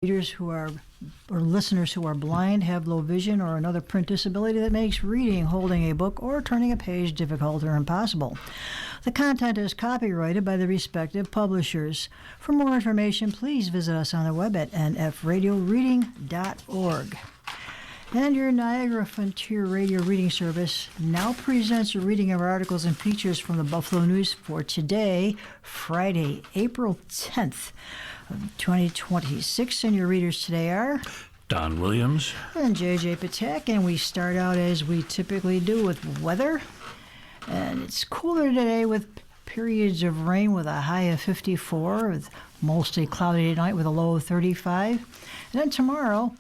Readers who are or listeners who are blind, have low vision, or another print disability that makes reading, holding a book, or turning a page difficult or impossible. The content is copyrighted by the respective publishers. For more information, please visit us on the web at nfradioreading.org. And your Niagara Frontier Radio Reading Service now presents a reading of articles and features from the Buffalo News for today, Friday, April 10th, 2026. And your readers today are Don Williams and JJ Patek. And we start out as we typically do with weather. And it's cooler today with periods of rain with a high of 54, with mostly cloudy tonight with a low of 35. And then tomorrow,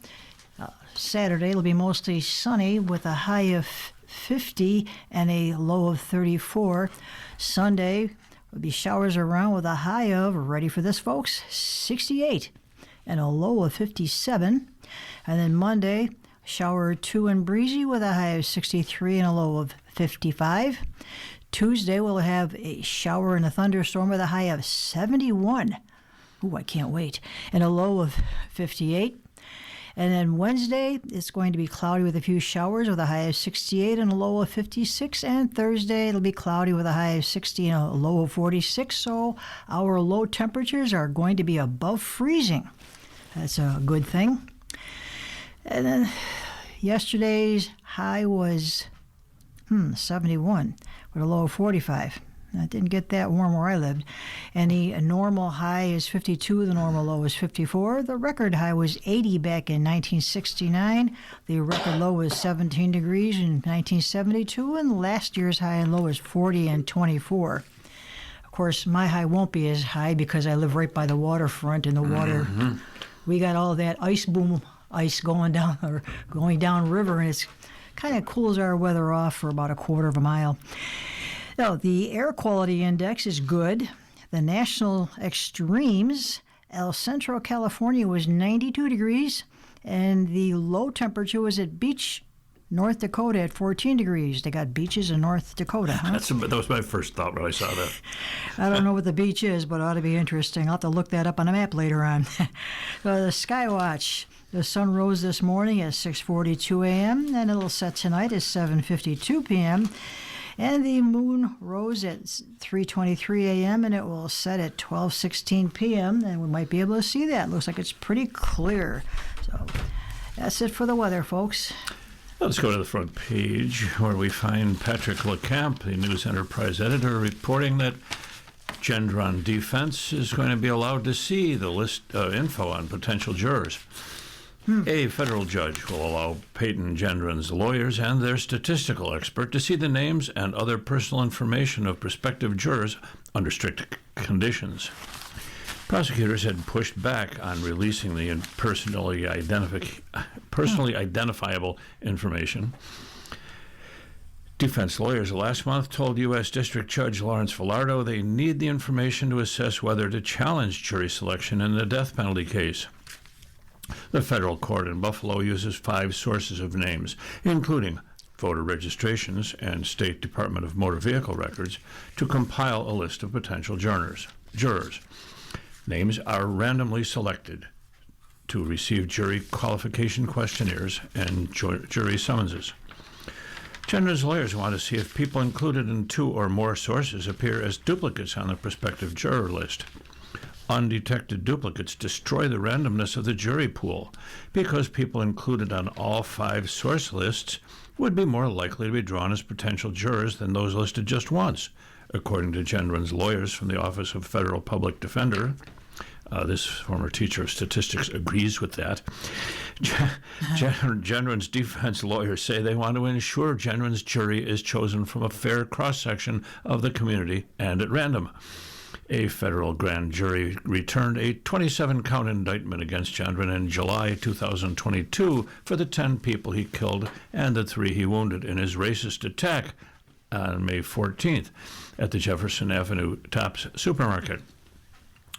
Saturday, it'll be mostly sunny with a high of 50 and a low of 34. Sunday will be showers around with a high of, ready for this, folks, 68 and a low of 57. And then Monday, shower or two and breezy with a high of 63 and a low of 55. Tuesday, we'll have a shower and a thunderstorm with a high of 71. Ooh, I can't wait. And a low of 58. And then Wednesday, it's going to be cloudy with a few showers with a high of 68 and a low of 56. And Thursday, it'll be cloudy with a high of 60 and a low of 46. So our low temperatures are going to be above freezing. That's a good thing. And then yesterday's high was 71 with a low of 45. I didn't get that warm where I lived. And the normal high is 52. The normal low is 54. The record high was 80 back in 1969. The record low was 17 degrees in 1972. And last year's high and low is 40 and 24. Of course, my high won't be as high because I live right by the waterfront, and the water, we got all that ice going down river, and it's kind of cools our weather off for about a quarter of a mile. So the air quality index is good. The national extremes, El Centro, California, was 92 degrees, and the low temperature was at Beach, North Dakota, at 14 degrees. They got beaches in North Dakota, huh? That was my first thought when I saw that. I don't know what the beach is, but it ought to be interesting. I'll have to look that up on a map later on. So the Skywatch. The sun rose this morning at 6:42 a.m., and it'll set tonight at 7:52 p.m., and the moon rose at 3:23 a.m., and it will set at 12:16 p.m., and we might be able to see that. Looks like it's pretty clear. So that's it for the weather, folks. Let's go to the front page, where we find Patrick LeCamp, the News Enterprise editor, reporting that Gendron Defense is going to be allowed to see the list info on potential jurors. A federal judge will allow Peyton Gendron's lawyers and their statistical expert to see the names and other personal information of prospective jurors under strict conditions. Prosecutors had pushed back on releasing the personally identifiable information. Defense lawyers last month told U.S. District Judge Lawrence Villardo they need the information to assess whether to challenge jury selection in the death penalty case. The federal court in Buffalo uses 5 sources of names, including voter registrations and State Department of Motor Vehicle records, to compile a list of potential jurors. Names are randomly selected to receive jury qualification questionnaires and jury summonses. Gendron's lawyers want to see if people included in 2 or more sources appear as duplicates on the prospective juror list. Undetected duplicates destroy the randomness of the jury pool because people included on all 5 source lists would be more likely to be drawn as potential jurors than those listed just once, according to Gendron's lawyers from the Office of Federal Public Defender. This former teacher of statistics agrees with that. Gendron's defense lawyers say they want to ensure Gendron's jury is chosen from a fair cross-section of the community and at random. A federal grand jury returned a 27-count indictment against Gendron in July 2022 for the 10 people he killed and the 3 he wounded in his racist attack on May 14th at the Jefferson Avenue Tops supermarket.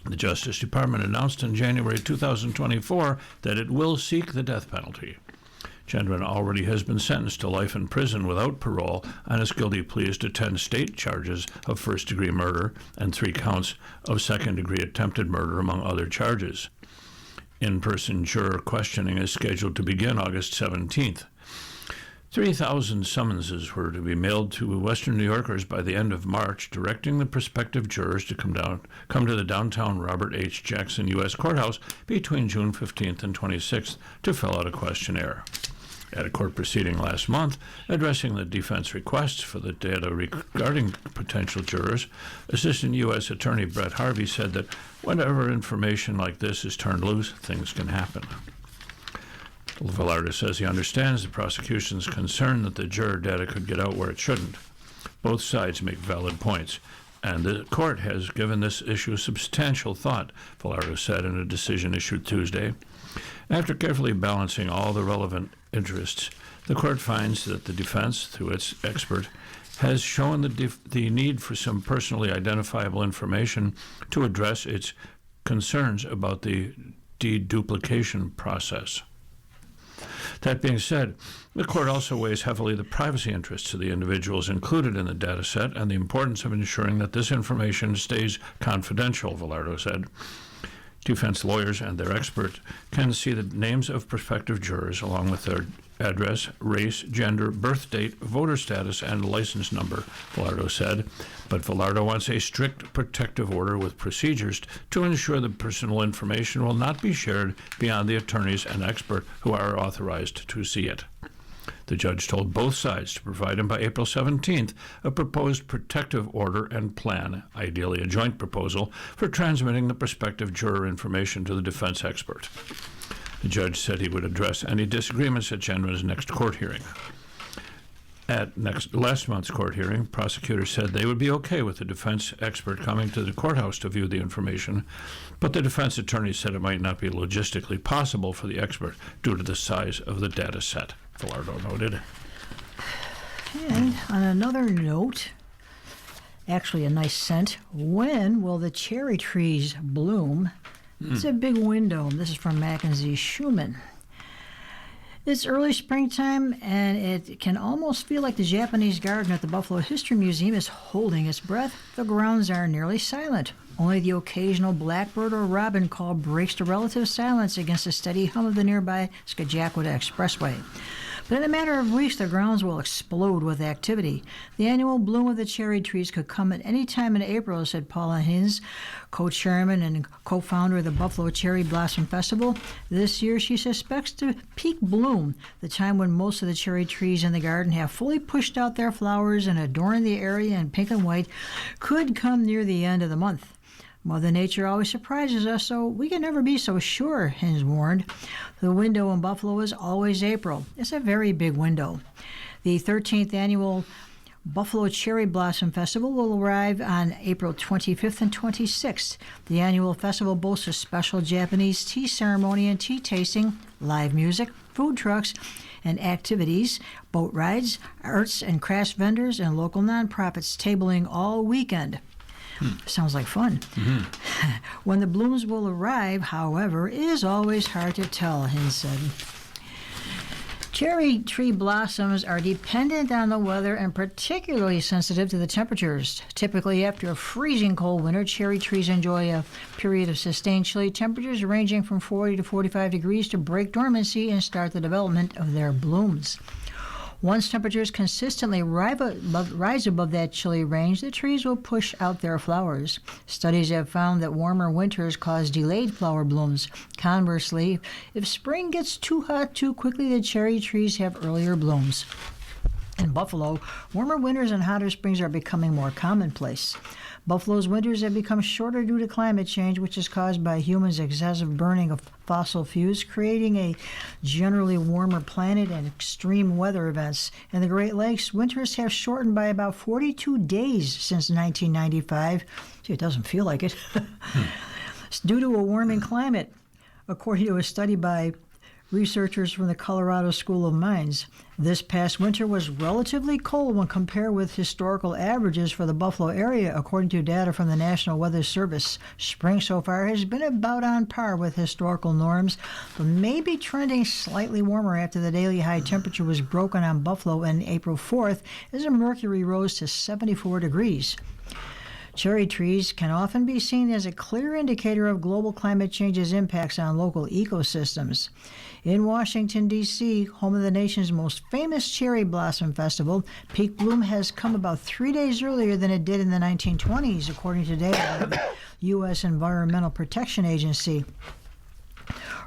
The Justice Department announced in January 2024 that it will seek the death penalty. Gendron already has been sentenced to life in prison without parole on his guilty pleas to 10 state charges of first-degree murder and 3 counts of second-degree attempted murder, among other charges. In-person juror questioning is scheduled to begin August 17th. 3,000 summonses were to be mailed to Western New Yorkers by the end of March, directing the prospective jurors to come to the downtown Robert H. Jackson U.S. Courthouse between June 15th and 26th to fill out a questionnaire. At a court proceeding last month, addressing the defense requests for the data regarding potential jurors, Assistant U.S. Attorney Brett Harvey said that whenever information like this is turned loose, things can happen. Velarde says he understands the prosecution's concern that the juror data could get out where it shouldn't. Both sides make valid points, and the court has given this issue substantial thought, Velarde said in a decision issued Tuesday. After carefully balancing all the relevant interests, the court finds that the defense, through its expert, has shown the need for some personally identifiable information to address its concerns about the deduplication process. That being said, the court also weighs heavily the privacy interests of the individuals included in the data set and the importance of ensuring that this information stays confidential, Velarde said. Defense lawyers and their expert can see the names of prospective jurors along with their address, race, gender, birth date, voter status, and license number, Velarde said. But Velarde wants a strict protective order with procedures to ensure that personal information will not be shared beyond the attorneys and expert who are authorized to see it. The judge told both sides to provide him by April 17th a proposed protective order and plan, ideally a joint proposal, for transmitting the prospective juror information to the defense expert. The judge said he would address any disagreements at Chenwa's next court hearing. At last month's court hearing, prosecutors said they would be okay with the defense expert coming to the courthouse to view the information, but the defense attorney said it might not be logistically possible for the expert due to the size of the data set, Velarde noted. And on another note, actually a nice scent, when will the cherry trees bloom? It's a big window. This is from Mackenzie Schumann. It's early springtime, and it can almost feel like the Japanese garden at the Buffalo History Museum is holding its breath. The grounds are nearly silent. Only the occasional blackbird or robin call breaks the relative silence against the steady hum of the nearby Skagway Expressway. But in a matter of weeks, the grounds will explode with activity. The annual bloom of the cherry trees could come at any time in April, said Paula Hines, co-chairman and co-founder of the Buffalo Cherry Blossom Festival. This year, she suspects the peak bloom, the time when most of the cherry trees in the garden have fully pushed out their flowers and adorn the area in pink and white, could come near the end of the month. Mother Nature always surprises us, so we can never be so sure, Hines warned. The window in Buffalo is always April. It's a very big window. The 13th annual Buffalo Cherry Blossom Festival will arrive on April 25th and 26th. The annual festival boasts a special Japanese tea ceremony and tea tasting, live music, food trucks, and activities, boat rides, arts and crafts vendors, and local nonprofits tabling all weekend. Sounds like fun. Mm-hmm. When the blooms will arrive, however, is always hard to tell, Hines said. Cherry tree blossoms are dependent on the weather and particularly sensitive to the temperatures. Typically, after a freezing cold winter, cherry trees enjoy a period of sustained chilly temperatures ranging from 40 to 45 degrees to break dormancy and start the development of their blooms. Once temperatures consistently rise above that chilly range, the trees will push out their flowers. Studies have found that warmer winters cause delayed flower blooms. Conversely, if spring gets too hot too quickly, the cherry trees have earlier blooms. In Buffalo, warmer winters and hotter springs are becoming more commonplace. Buffalo's winters have become shorter due to climate change, which is caused by humans' excessive burning of fossil fuels, creating a generally warmer planet and extreme weather events. In the Great Lakes, winters have shortened by about 42 days since 1995. Gee, it doesn't feel like it. It's due to a warming climate, according to a study by researchers from the Colorado School of Mines. This past winter was relatively cold when compared with historical averages for the Buffalo area, according to data from the National Weather Service. Spring so far has been about on par with historical norms, but may be trending slightly warmer after the daily high temperature was broken on Buffalo on April 4th as the mercury rose to 74 degrees. Cherry trees can often be seen as a clear indicator of global climate change's impacts on local ecosystems. In Washington, D.C., home of the nation's most famous cherry blossom festival, peak bloom has come about 3 days earlier than it did in the 1920s, according to data by the U.S. Environmental Protection Agency.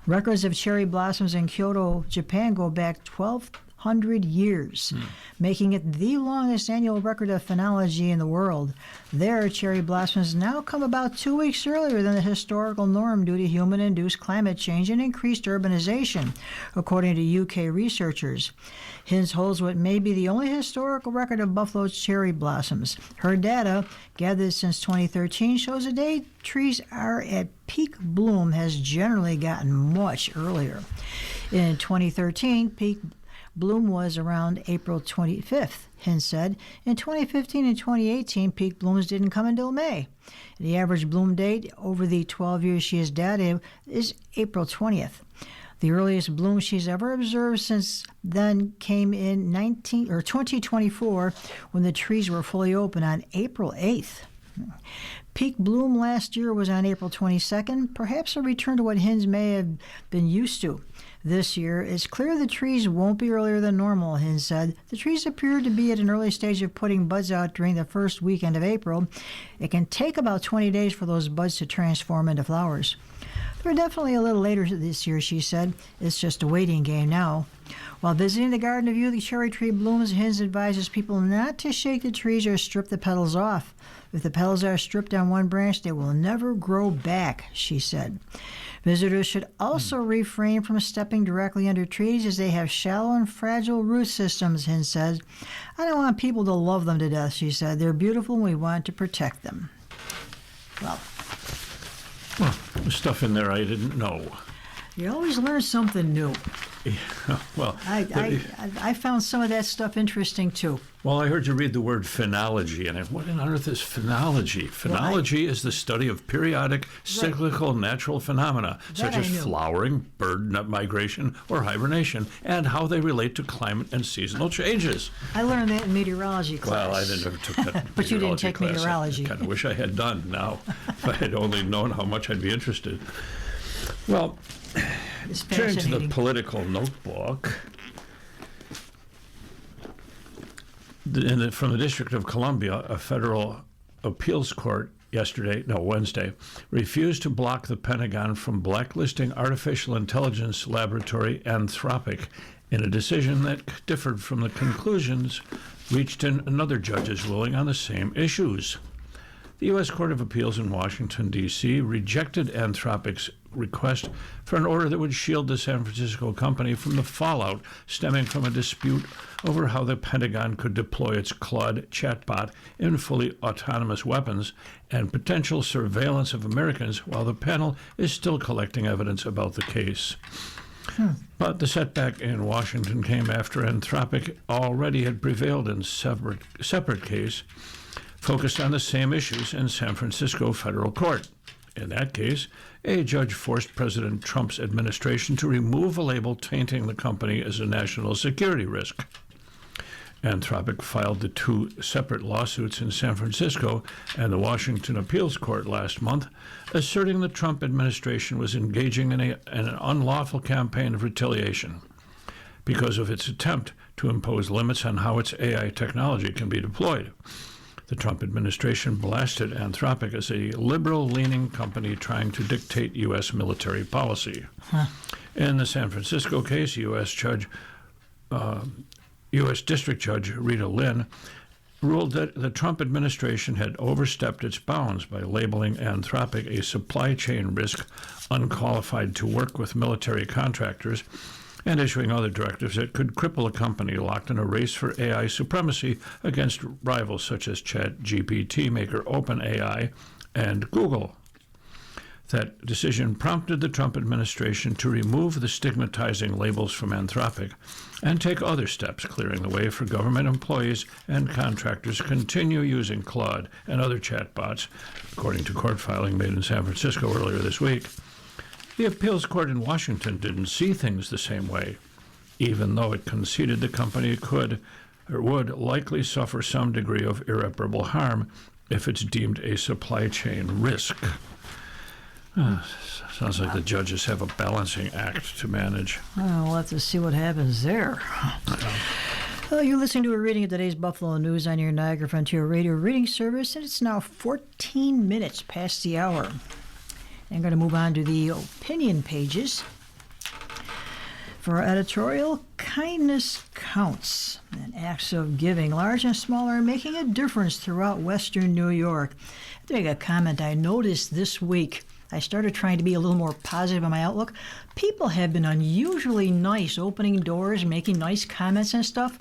Records of cherry blossoms in Kyoto, Japan go back 1,200 years, making it the longest annual record of phenology in the world. There, cherry blossoms now come about 2 weeks earlier than the historical norm due to human-induced climate change and increased urbanization, according to UK researchers. Hinds holds what may be the only historical record of Buffalo's cherry blossoms. Her data, gathered since 2013, shows the day trees are at peak bloom has generally gotten much earlier. In 2013, peak bloom was around April 25th, Hinds said. In 2015 and 2018, peak blooms didn't come until May. The average bloom date over the 12 years she has data is April 20th. The earliest bloom she's ever observed since then came in 2024 when the trees were fully open on April 8th. Peak bloom last year was on April 22nd, perhaps a return to what Hinds may have been used to. This year, it's clear the trees won't be earlier than normal, Hinds said. The trees appear to be at an early stage of putting buds out during the first weekend of April. It can take about 20 days for those buds to transform into flowers. They're definitely a little later this year, she said. It's just a waiting game now. While visiting the garden to view the cherry tree blooms, Hinds advises people not to shake the trees or strip the petals off. If the petals are stripped on one branch, they will never grow back, she said. Visitors should also refrain from stepping directly under trees as they have shallow and fragile root systems, Hinds said. I don't want people to love them to death, she said. They're beautiful and we want to protect them. Well, there's stuff in there I didn't know. You always learn something new. Yeah, well, I found some of that stuff interesting too. Well, I heard you read the word phenology, and what on earth is phenology? Phenology is the study of periodic, cyclical natural phenomena, such as flowering, bird migration, or hibernation, and how they relate to climate and seasonal changes. I learned that in meteorology class. Well, I never took that. But you didn't take class. meteorology. I kind of wish I had done now, if I had only known how much I'd be interested. Well, turning to the political notebook, from the District of Columbia, a federal appeals court Wednesday, refused to block the Pentagon from blacklisting artificial intelligence laboratory Anthropic in a decision that differed from the conclusions reached in another judge's ruling on the same issues. The U.S. Court of Appeals in Washington, D.C. rejected Anthropic's request for an order that would shield the San Francisco company from the fallout stemming from a dispute over how the Pentagon could deploy its Claude chatbot in fully autonomous weapons and potential surveillance of Americans while the panel is still collecting evidence about the case. But the setback in Washington came after Anthropic already had prevailed in separate case focused on the same issues in San Francisco federal court. In that case, a judge forced President Trump's administration to remove a label tainting the company as a national security risk. Anthropic filed the two separate lawsuits in San Francisco and the Washington Appeals Court last month, asserting the Trump administration was engaging in an unlawful campaign of retaliation because of its attempt to impose limits on how its AI technology can be deployed. The Trump administration blasted Anthropic as a liberal-leaning company trying to dictate U.S. military policy. In the San Francisco case, U.S. District Judge Rita Lynn ruled that the Trump administration had overstepped its bounds by labeling Anthropic a supply chain risk unqualified to work with military contractors and issuing other directives that could cripple a company locked in a race for AI supremacy against rivals such as ChatGPT maker OpenAI and Google. That decision prompted the Trump administration to remove the stigmatizing labels from Anthropic and take other steps, clearing the way for government employees and contractors to continue using Claude and other chatbots, according to court filing made in San Francisco earlier this week. The appeals court in Washington didn't see things the same way, even though it conceded the company would likely suffer some degree of irreparable harm if it's deemed a supply chain risk. Sounds like the judges have a balancing act to manage. Well, we'll have to see what happens there. Well, you're listening to a reading of today's Buffalo News on your Niagara Frontier Radio reading service, and it's now 14 minutes past the hour. I'm going to move on to the opinion pages. For our editorial, kindness counts, and acts of giving, large and small, are making a difference throughout Western New York. I have to make a comment I noticed this week. I started trying to be a little more positive in my outlook. People have been unusually nice, opening doors, making nice comments and stuff.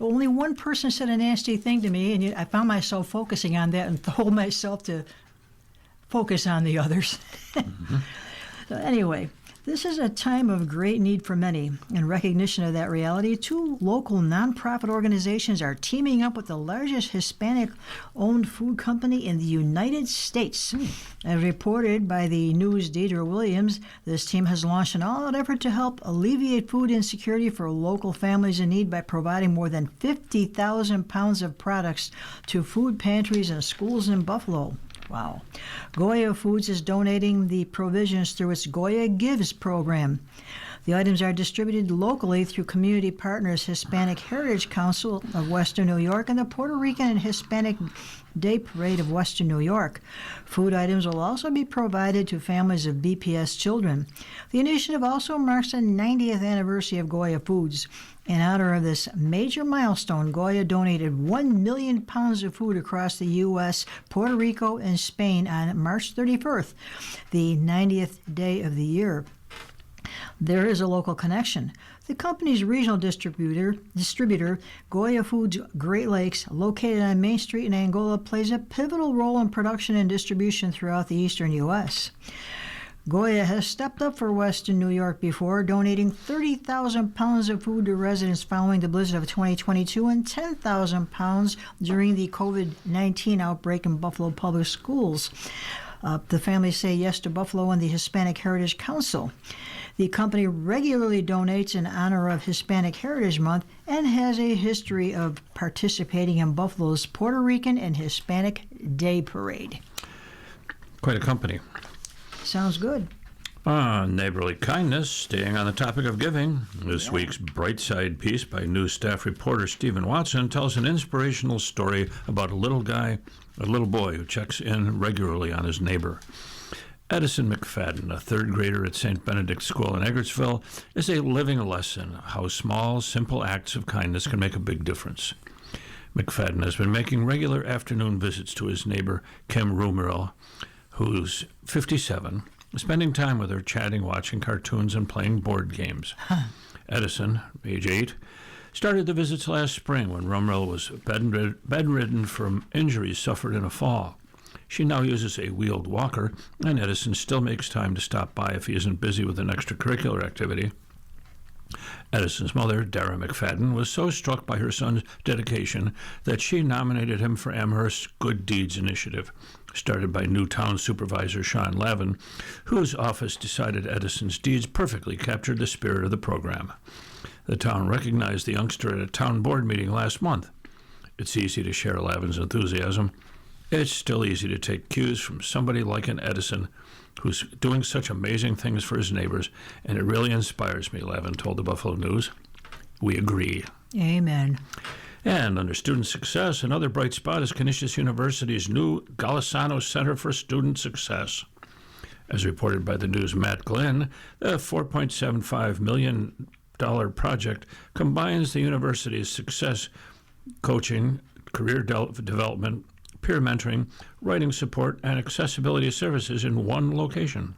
Only one person said a nasty thing to me, and I found myself focusing on that and told myself to focus on the others. So anyway, this is a time of great need for many. In recognition of that reality, 2 local nonprofit organizations are teaming up with the largest Hispanic-owned food company in the United States. As reported by the News' Deidre Williams, this team has launched an all-out effort to help alleviate food insecurity for local families in need by providing more than 50,000 pounds of products to food pantries and schools in Buffalo. Wow. Goya Foods is donating the provisions through its Goya Gives program. The items are distributed locally through community partners Hispanic Heritage Council of Western New York and the Puerto Rican and Hispanic Day Parade of Western New York. Food items will also be provided to families of BPS children. The initiative also marks the 90th anniversary of Goya Foods. In honor of this major milestone, Goya donated 1 million pounds of food across the U.S., Puerto Rico, and Spain on March 31st, the 90th day of the year. There is a local connection. The company's regional distributor, Goya Foods Great Lakes, located on Main Street in Angola, plays a pivotal role in production and distribution throughout the eastern U.S. Goya has stepped up for Western New York before, donating 30,000 pounds of food to residents following the blizzard of 2022 and 10,000 pounds during the COVID-19 outbreak in Buffalo Public Schools. The families say yes to Buffalo and the Hispanic Heritage Council. The company regularly donates in honor of Hispanic Heritage Month and has a history of participating in Buffalo's Puerto Rican and Hispanic Day Parade. Quite a company. Sounds good. Neighborly kindness, staying on the topic of giving. This week's Brightside piece by news staff reporter Stephen Watson tells an inspirational story about a little boy who checks in regularly on his neighbor. Edison McFadden, a third grader at St. Benedict School in Eggertsville, is a living lesson how small, simple acts of kindness can make a big difference. McFadden has been making regular afternoon visits to his neighbor, Kim Rumerl, who's 57, spending time with her, chatting, watching cartoons, and playing board games. Edison, age 8, started the visits last spring when Rumerl was bedridden from injuries suffered in a fall. She now uses a wheeled walker, and Edison still makes time to stop by if he isn't busy with an extracurricular activity. Edison's mother, Dara McFadden, was so struck by her son's dedication that she nominated him for Amherst's Good Deeds Initiative, started by new town supervisor Sean Lavin, whose office decided Edison's deeds perfectly captured the spirit of the program. The town recognized the youngster at a town board meeting last month. It's easy to share Lavin's enthusiasm. It's still easy to take cues from somebody like an Edison who's doing such amazing things for his neighbors, and it really inspires me, Lavin told the Buffalo News. We agree. Amen. And under student success, another bright spot is Canisius University's new Golisano Center for Student Success. As reported by the News' Matt Glenn, the $4.75 million project combines the university's success coaching, career development, peer mentoring, writing support, and accessibility services in one location.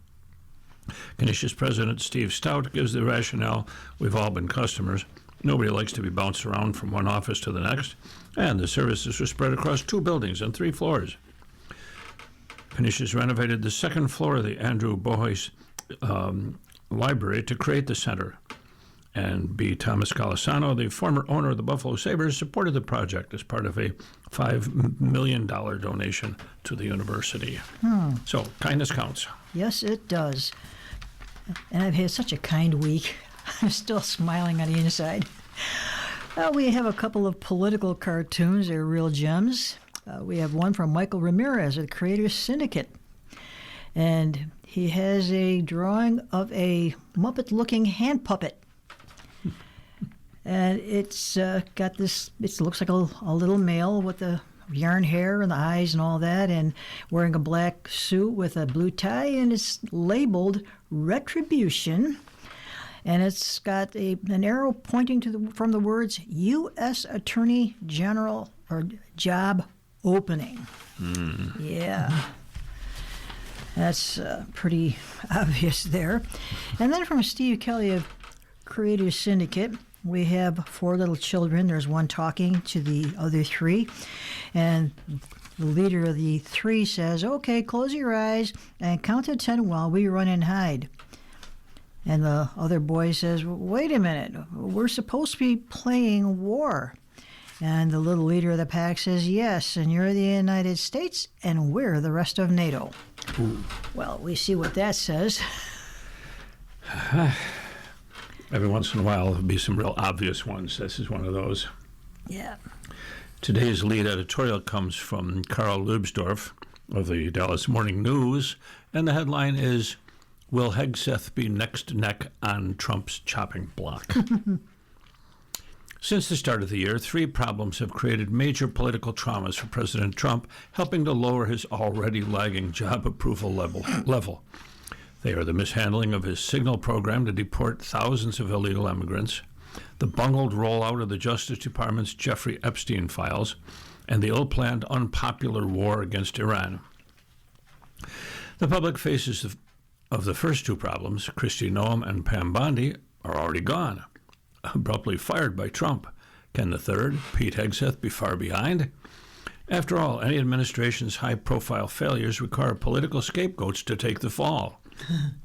Canisius President Steve Stout gives the rationale: we've all been customers. Nobody likes to be bounced around from one office to the next, and the services are spread across 2 buildings and 3 floors. Canisius renovated the 2nd floor of the Andrew Boyce Library to create the center. And B. Thomas Golisano, the former owner of the Buffalo Sabres, supported the project as part of a $5 million donation to the university. So, kindness counts. Yes, it does. And I've had such a kind week. I'm still smiling on the inside. We have a couple of political cartoons. They're real gems. We have one from Michael Ramirez at Creators Syndicate. And he has a drawing of a Muppet-looking hand puppet. And it's got this, it looks like a little male with the yarn hair and the eyes and all that, and wearing a black suit with a blue tie, and it's labeled Retribution. And it's got an arrow pointing from the words U.S. Attorney General or job opening. Yeah. That's pretty obvious there. And then from Steve Kelly of Creators Syndicate, we have 4 little children. There's one talking to the other 3. And the leader of the 3 says, "Okay, close your eyes and count to 10 while we run and hide." And the other boy says, "Wait a minute, we're supposed to be playing war." And the little leader of the pack says, "Yes, and you're the United States, and we're the rest of NATO." Ooh. Well, we see what that says. Every once in a while, there'll be some real obvious ones. This is one of those. Yeah. Today's lead editorial comes from Carl Lubsdorff of the Dallas Morning News, and the headline is, "Will Hegseth be next neck on Trump's chopping block?" Since the start of the year, 3 problems have created major political traumas for President Trump, helping to lower his already lagging job approval level. They are the mishandling of his Signal program to deport thousands of illegal immigrants, the bungled rollout of the Justice Department's Jeffrey Epstein files, and the ill-planned, unpopular war against Iran. The public faces of the first 2 problems, Kristi Noem and Pam Bondi, are already gone, abruptly fired by Trump. Can the third, Pete Hegseth, be far behind? After all, any administration's high-profile failures require political scapegoats to take the fall.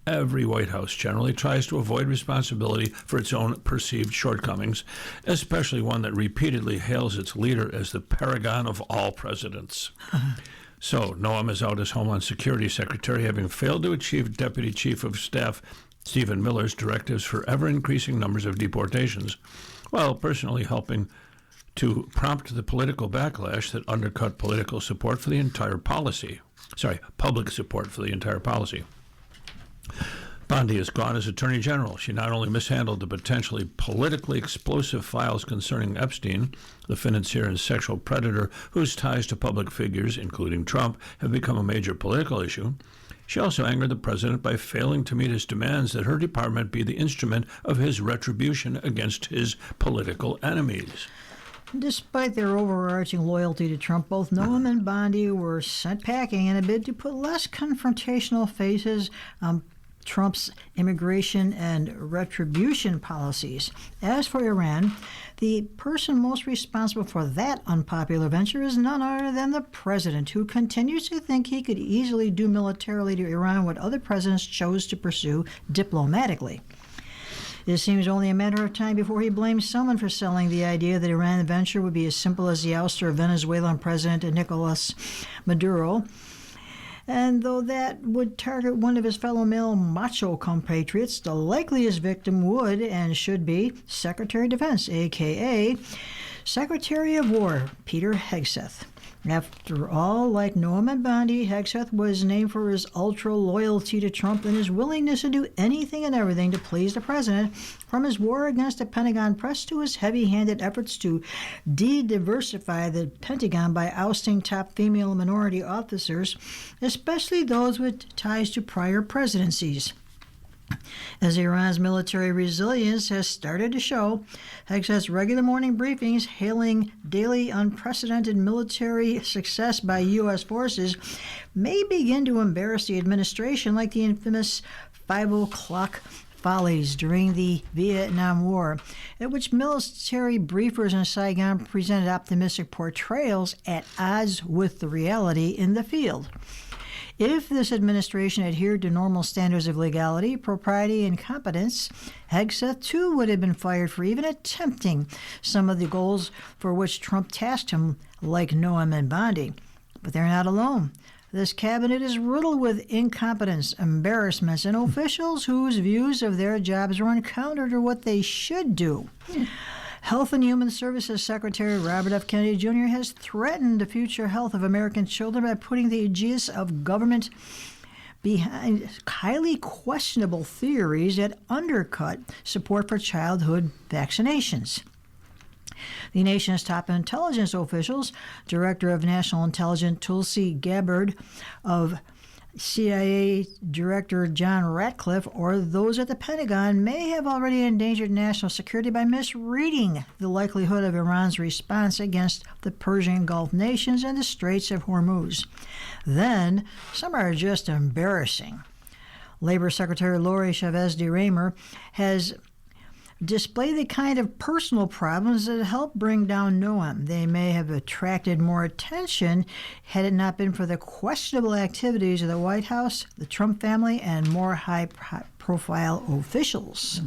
Every White House generally tries to avoid responsibility for its own perceived shortcomings, especially one that repeatedly hails its leader as the paragon of all presidents. So, Noem is out as Homeland Security Secretary, having failed to achieve Deputy Chief of Staff Stephen Miller's directives for ever-increasing numbers of deportations, while personally helping to prompt the political backlash that undercut political support for the entire policy. Public support for the entire policy. Bondi is gone as Attorney General. She not only mishandled the potentially politically explosive files concerning Epstein, the financier and sexual predator whose ties to public figures, including Trump, have become a major political issue, she also angered the president by failing to meet his demands that her department be the instrument of his retribution against his political enemies. Despite their overarching loyalty to Trump, both Noem and Bondi were sent packing in a bid to put less confrontational faces on Trump's immigration and retribution policies. As for Iran, the person most responsible for that unpopular venture is none other than the president, who continues to think he could easily do militarily to Iran what other presidents chose to pursue diplomatically. It seems only a matter of time before he blames someone for selling the idea that Iran venture would be as simple as the ouster of Venezuelan President Nicolas Maduro. And though that would target one of his fellow male macho compatriots, the likeliest victim would and should be Secretary of Defense, a.k.a. Secretary of War, Peter Hegseth. After all, like Noem and Bondi, Hegseth was named for his ultra-loyalty to Trump and his willingness to do anything and everything to please the president, from his war against the Pentagon press to his heavy-handed efforts to de-diversify the Pentagon by ousting top female minority officers, especially those with ties to prior presidencies. As Iran's military resilience has started to show, Hegseth's regular morning briefings hailing daily unprecedented military success by U.S. forces may begin to embarrass the administration like the infamous 5 o'clock follies during the Vietnam War, at which military briefers in Saigon presented optimistic portrayals at odds with the reality in the field. If this administration adhered to normal standards of legality, propriety, and competence, Hegseth too would have been fired for even attempting some of the goals for which Trump tasked him, like Noem and Bondi. But they're not alone. This cabinet is riddled with incompetence, embarrassments, and officials whose views of their jobs run counter to what they should do. Health and Human Services Secretary Robert F. Kennedy Jr. has threatened the future health of American children by putting the aegis of government behind highly questionable theories that undercut support for childhood vaccinations. The nation's top intelligence officials, Director of National Intelligence Tulsi Gabbard, of CIA Director John Ratcliffe, or those at the Pentagon may have already endangered national security by misreading the likelihood of Iran's response against the Persian Gulf nations and the Straits of Hormuz. Then, some are just embarrassing. Labor Secretary Lori Chavez DeRaymer has displayed the kind of personal problems that helped bring down Noam. They may have attracted more attention had it not been for the questionable activities of the White House, the Trump family, and more high-profile officials.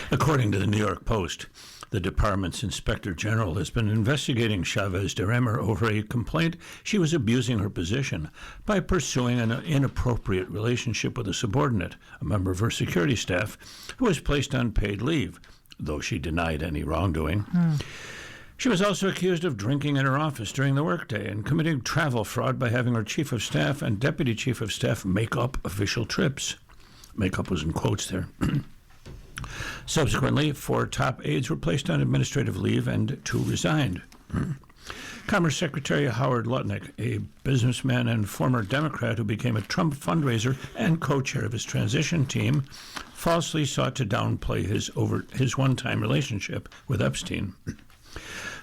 According to the New York Post, the department's inspector general has been investigating Chavez DeRaymer over a complaint she was abusing her position by pursuing an inappropriate relationship with a subordinate, a member of her security staff, who was placed on paid leave, though she denied any wrongdoing. She was also accused of drinking in her office during the workday and committing travel fraud by having her chief of staff and deputy chief of staff make up official trips. Makeup was in quotes there. Subsequently, 4 top aides were placed on administrative leave and 2 resigned. Commerce Secretary Howard Lutnick, a businessman and former Democrat who became a Trump fundraiser and co-chair of his transition team, falsely sought to downplay his one-time relationship with Epstein.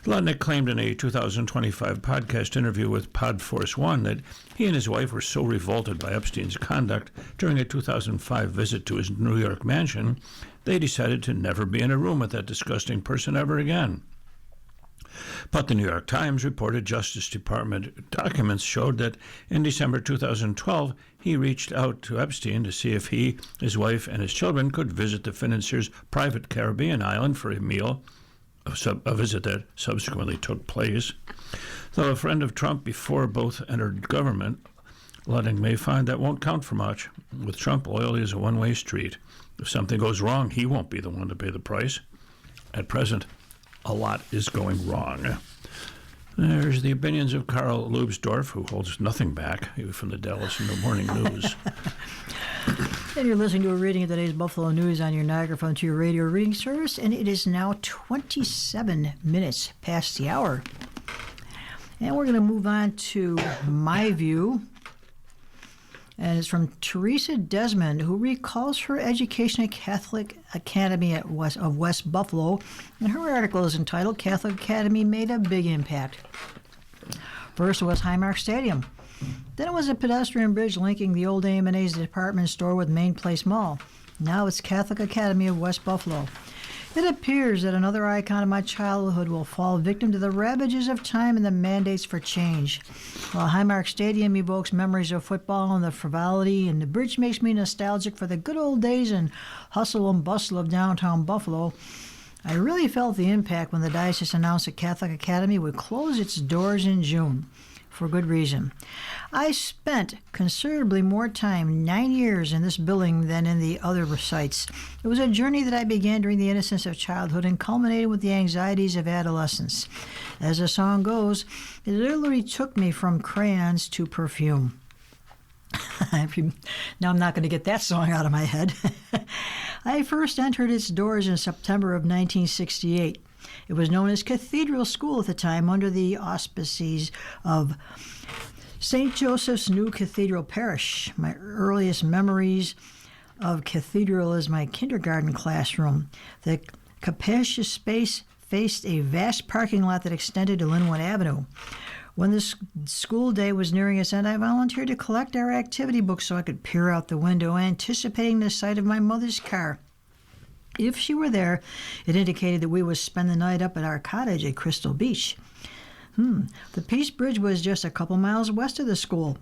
Lutnick claimed in a 2025 podcast interview with Podforce One that he and his wife were so revolted by Epstein's conduct during a 2005 visit to his New York mansion, they decided to never be in a room with that disgusting person ever again. But the New York Times reported Justice Department documents showed that in December 2012, he reached out to Epstein to see if he, his wife, and his children could visit the financier's private Caribbean island for a meal, a visit that subsequently took place. Though a friend of Trump before both entered government, Lutnick may find that won't count for much. With Trump, loyalty is a one-way street. If something goes wrong, he won't be the one to pay the price. At present, a lot is going wrong. There's the opinions of Carl Lubsdorff, who holds nothing back, even from the Dallas Morning News. And you're listening to a reading of today's Buffalo News on your Niagara Frontier Radio reading service, and it is now 27 minutes past the hour. And we're going to move on to My View. And it's from Teresa Desmond, who recalls her education at Catholic Academy of West Buffalo. And her article is entitled, Catholic Academy Made a Big Impact. First was Highmark Stadium. Then it was a pedestrian bridge linking the old A&A's department store with Main Place Mall. Now it's Catholic Academy of West Buffalo. It appears that another icon of my childhood will fall victim to the ravages of time and the mandates for change. While Highmark Stadium evokes memories of football and the frivolity, and the bridge makes me nostalgic for the good old days and hustle and bustle of downtown Buffalo, I really felt the impact when the diocese announced that Catholic Academy would close its doors in June. For good reason. I spent considerably more time, 9 years, in this building than in the other sites. It was a journey that I began during the innocence of childhood and culminated with the anxieties of adolescence. As the song goes, it literally took me from crayons to perfume. Now I'm not going to get that song out of my head. I first entered its doors in September of 1968. It was known as Cathedral School at the time, under the auspices of St. Joseph's New Cathedral Parish. My earliest memories of Cathedral is my kindergarten classroom. The capacious space faced a vast parking lot that extended to Linwood Avenue. When the school day was nearing its end, I volunteered to collect our activity books so I could peer out the window, anticipating the sight of my mother's car. If she were there, it indicated that we would spend the night up at our cottage at Crystal Beach. The Peace Bridge was just a couple miles west of the school.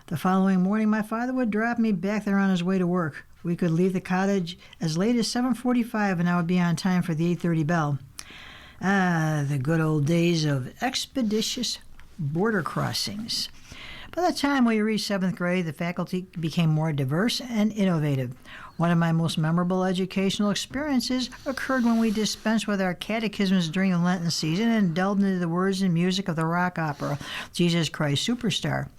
The following morning, my father would drop me back there on his way to work. We could leave the cottage as late as 7:45, and I would be on time for the 8:30 bell. Ah, the good old days of expeditious border crossings. By the time we reached 7th grade, the faculty became more diverse and innovative. One of my most memorable educational experiences occurred when we dispensed with our catechisms during the Lenten season and delved into the words and music of the rock opera, Jesus Christ Superstar.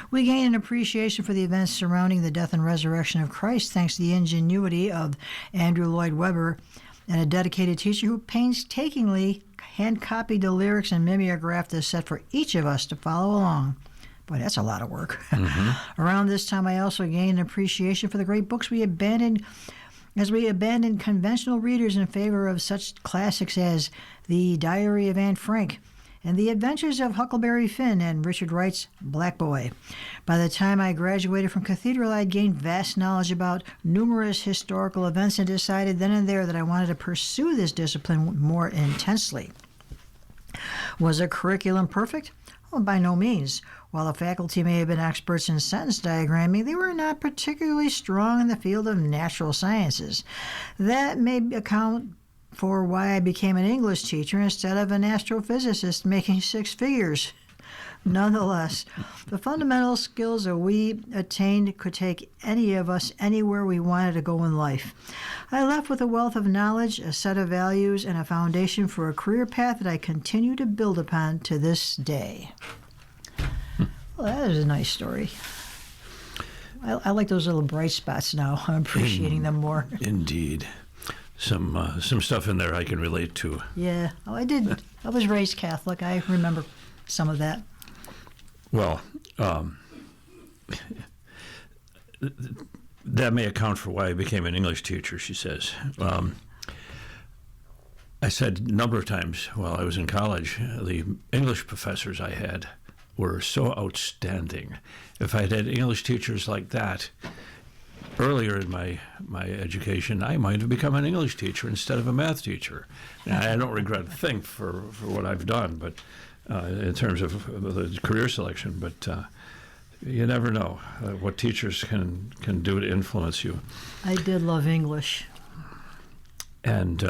We gained an appreciation for the events surrounding the death and resurrection of Christ thanks to the ingenuity of Andrew Lloyd Webber and a dedicated teacher who painstakingly hand-copied the lyrics and mimeographed the set for each of us to follow along. Boy, that's a lot of work. Around this time, I also gained an appreciation for the great books we abandoned as we abandoned conventional readers in favor of such classics as The Diary of Anne Frank and The Adventures of Huckleberry Finn and Richard Wright's Black Boy. By the time I graduated from Cathedral, I'd gained vast knowledge about numerous historical events and decided then and there that I wanted to pursue this discipline more intensely. Was the curriculum perfect? Well, by no means. While the faculty may have been experts in sentence diagramming, they were not particularly strong in the field of natural sciences. That may account for why I became an English teacher instead of an astrophysicist making six figures. Nonetheless, the fundamental skills that we attained could take any of us anywhere we wanted to go in life. I left with a wealth of knowledge, a set of values, and a foundation for a career path that I continue to build upon to this day. Well, that is a nice story. I like those little bright spots now. I'm appreciating them more. Indeed. Some stuff in there I can relate to. Yeah. Oh, I did. I was raised Catholic. I remember some of that. Well, that may account for why I became an English teacher, she says. I said a number of times while I was in college, the English professors I had were so outstanding. If I'd had English teachers like that earlier in my education, I might have become an English teacher instead of a math teacher. Now, I don't regret a thing for what I've done, but in terms of the career selection, but you never know what teachers can do to influence you. I did love English. And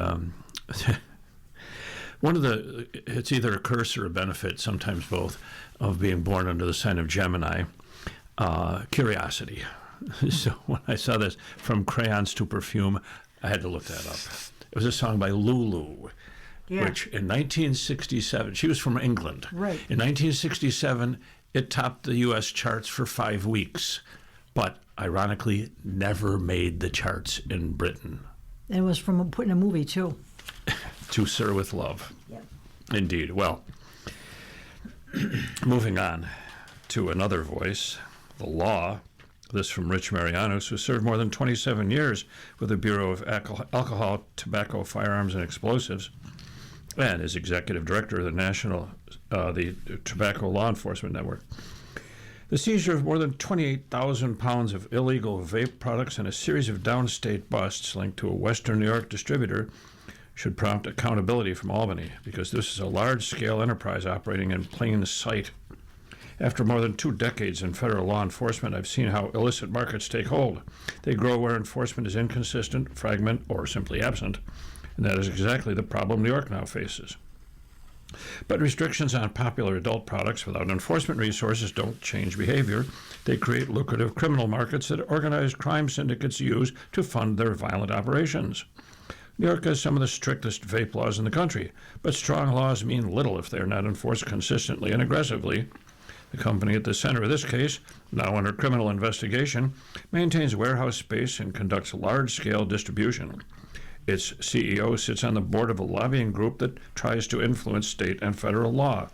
it's either a curse or a benefit, sometimes both, of being born under the sign of Gemini, curiosity. So when I saw this, From Crayons to Perfume, I had to look that up. It was a song by Lulu, which in 1967, she was from England. Right. In 1967, it topped the U.S. charts for 5 weeks, but ironically, never made the charts in Britain. And it was from put in a movie, too. To Sir with Love. Yep. Indeed. Well, moving on to another voice, the law. This from Rich Marianos, who served more than 27 years with the Bureau of Alcohol, Tobacco, Firearms, and Explosives, and is executive director of the Tobacco Law Enforcement Network. The seizure of more than 28,000 pounds of illegal vape products and a series of downstate busts linked to a Western New York distributor should prompt accountability from Albany, because this is a large-scale enterprise operating in plain sight. After more than 2 decades in federal law enforcement, I've seen how illicit markets take hold. They grow where enforcement is inconsistent, fragmented, or simply absent, and that is exactly the problem New York now faces. But restrictions on popular adult products without enforcement resources don't change behavior. They create lucrative criminal markets that organized crime syndicates use to fund their violent operations. New York has some of the strictest vape laws in the country, but strong laws mean little if they are not enforced consistently and aggressively. The company at the center of this case, now under criminal investigation, maintains warehouse space and conducts large-scale distribution. Its CEO sits on the board of a lobbying group that tries to influence state and federal law.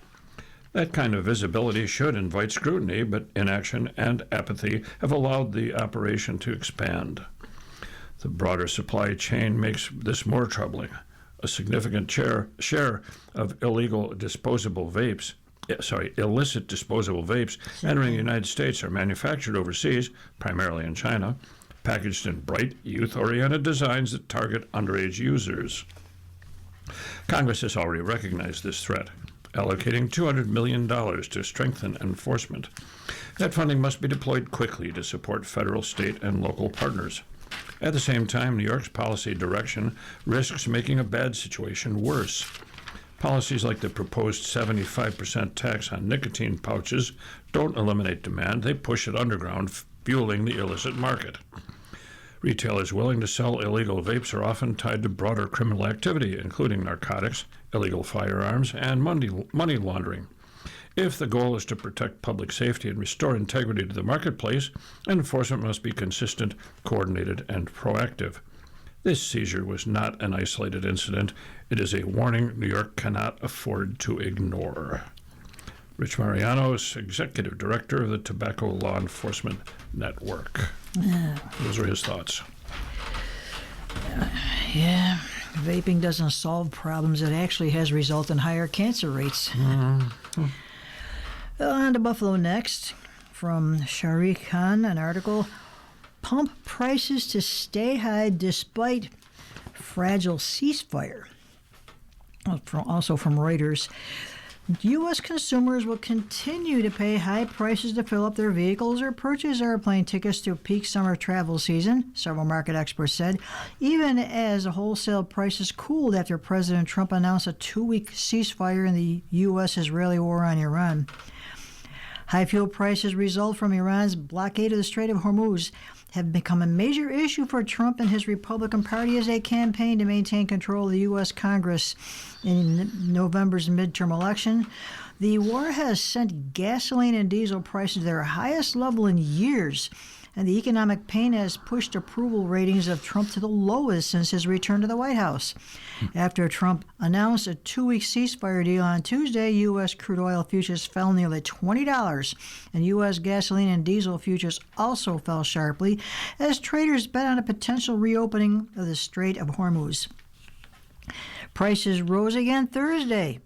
That kind of visibility should invite scrutiny, but inaction and apathy have allowed the operation to expand. The broader supply chain makes this more troubling. A significant share of illicit disposable vapes entering the United States are manufactured overseas, primarily in China, packaged in bright, youth-oriented designs that target underage users. Congress has already recognized this threat, allocating $200 million to strengthen enforcement. That funding must be deployed quickly to support federal, state, and local partners. At the same time, New York's policy direction risks making a bad situation worse. Policies like the proposed 75% tax on nicotine pouches don't eliminate demand, they push it underground, fueling the illicit market. Retailers willing to sell illegal vapes are often tied to broader criminal activity, including narcotics, illegal firearms, and money laundering. If the goal is to protect public safety and restore integrity to the marketplace, enforcement must be consistent, coordinated, and proactive. This seizure was not an isolated incident. It is a warning New York cannot afford to ignore. Rich Marianos, Executive Director of the Tobacco Law Enforcement Network. Those are his thoughts. Yeah, vaping doesn't solve problems. It actually has resulted in higher cancer rates. On to Buffalo next. From Sharik Khan, an article, Pump Prices to Stay High Despite Fragile Ceasefire. Also from Reuters. U.S. consumers will continue to pay high prices to fill up their vehicles or purchase airplane tickets to peak summer travel season, several market experts said, even as wholesale prices cooled after President Trump announced a 2-week ceasefire in the U.S.-Israeli war on Iran. High fuel prices result from Iran's blockade of the Strait of Hormuz have become a major issue for Trump and his Republican Party as they campaign to maintain control of the U.S. Congress in November's midterm election. The war has sent gasoline and diesel prices to their highest level in years, and the economic pain has pushed approval ratings of Trump to the lowest since his return to the White House. After Trump announced a 2-week ceasefire deal on Tuesday, U.S. crude oil futures fell nearly $20, and U.S. gasoline and diesel futures also fell sharply as traders bet on a potential reopening of the Strait of Hormuz. Prices rose again Thursday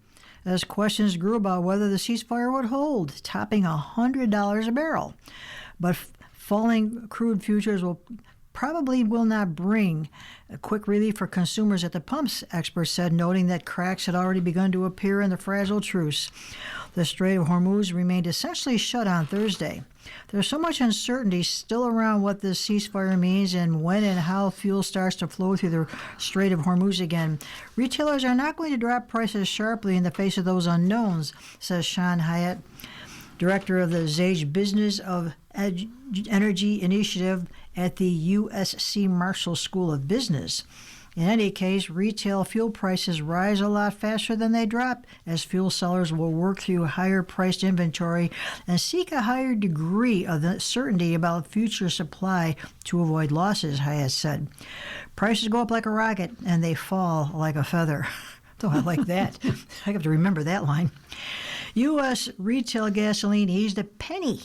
as questions grew about whether the ceasefire would hold, topping $100 a barrel. But falling crude futures will not bring a quick relief for consumers at the pumps, experts said, noting that cracks had already begun to appear in the fragile truce. The Strait of Hormuz remained essentially shut on Thursday. There's so much uncertainty still around what this ceasefire means and when and how fuel starts to flow through the Strait of Hormuz again. Retailers are not going to drop prices sharply in the face of those unknowns, says Sean Hyatt, director of the Zage Business of Energy Initiative at the USC Marshall School of Business. In any case, retail fuel prices rise a lot faster than they drop, as fuel sellers will work through higher-priced inventory and seek a higher degree of certainty about future supply to avoid losses, Hyatt said. Prices go up like a rocket, and they fall like a feather. Oh, I like that. I have to remember that line. U.S. retail gasoline eased a penny.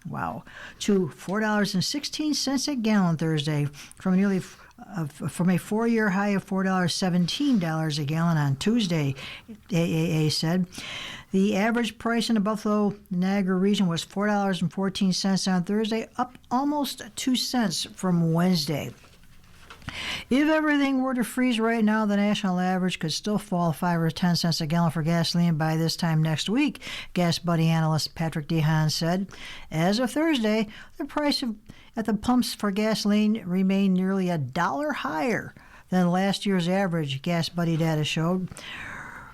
Wow, to $4.16 a gallon Thursday, from a 4-year high of $4.17 a gallon on Tuesday, AAA said. The average price in the Buffalo-Niagara region was $4.14 on Thursday, up almost 2 cents from Wednesday. If everything were to freeze right now, the national average could still fall 5 or 10 cents a gallon for gasoline by this time next week, Gas Buddy analyst Patrick DeHaan said. As of Thursday, the price at the pumps for gasoline remained nearly $1 higher than last year's average, Gas Buddy data showed.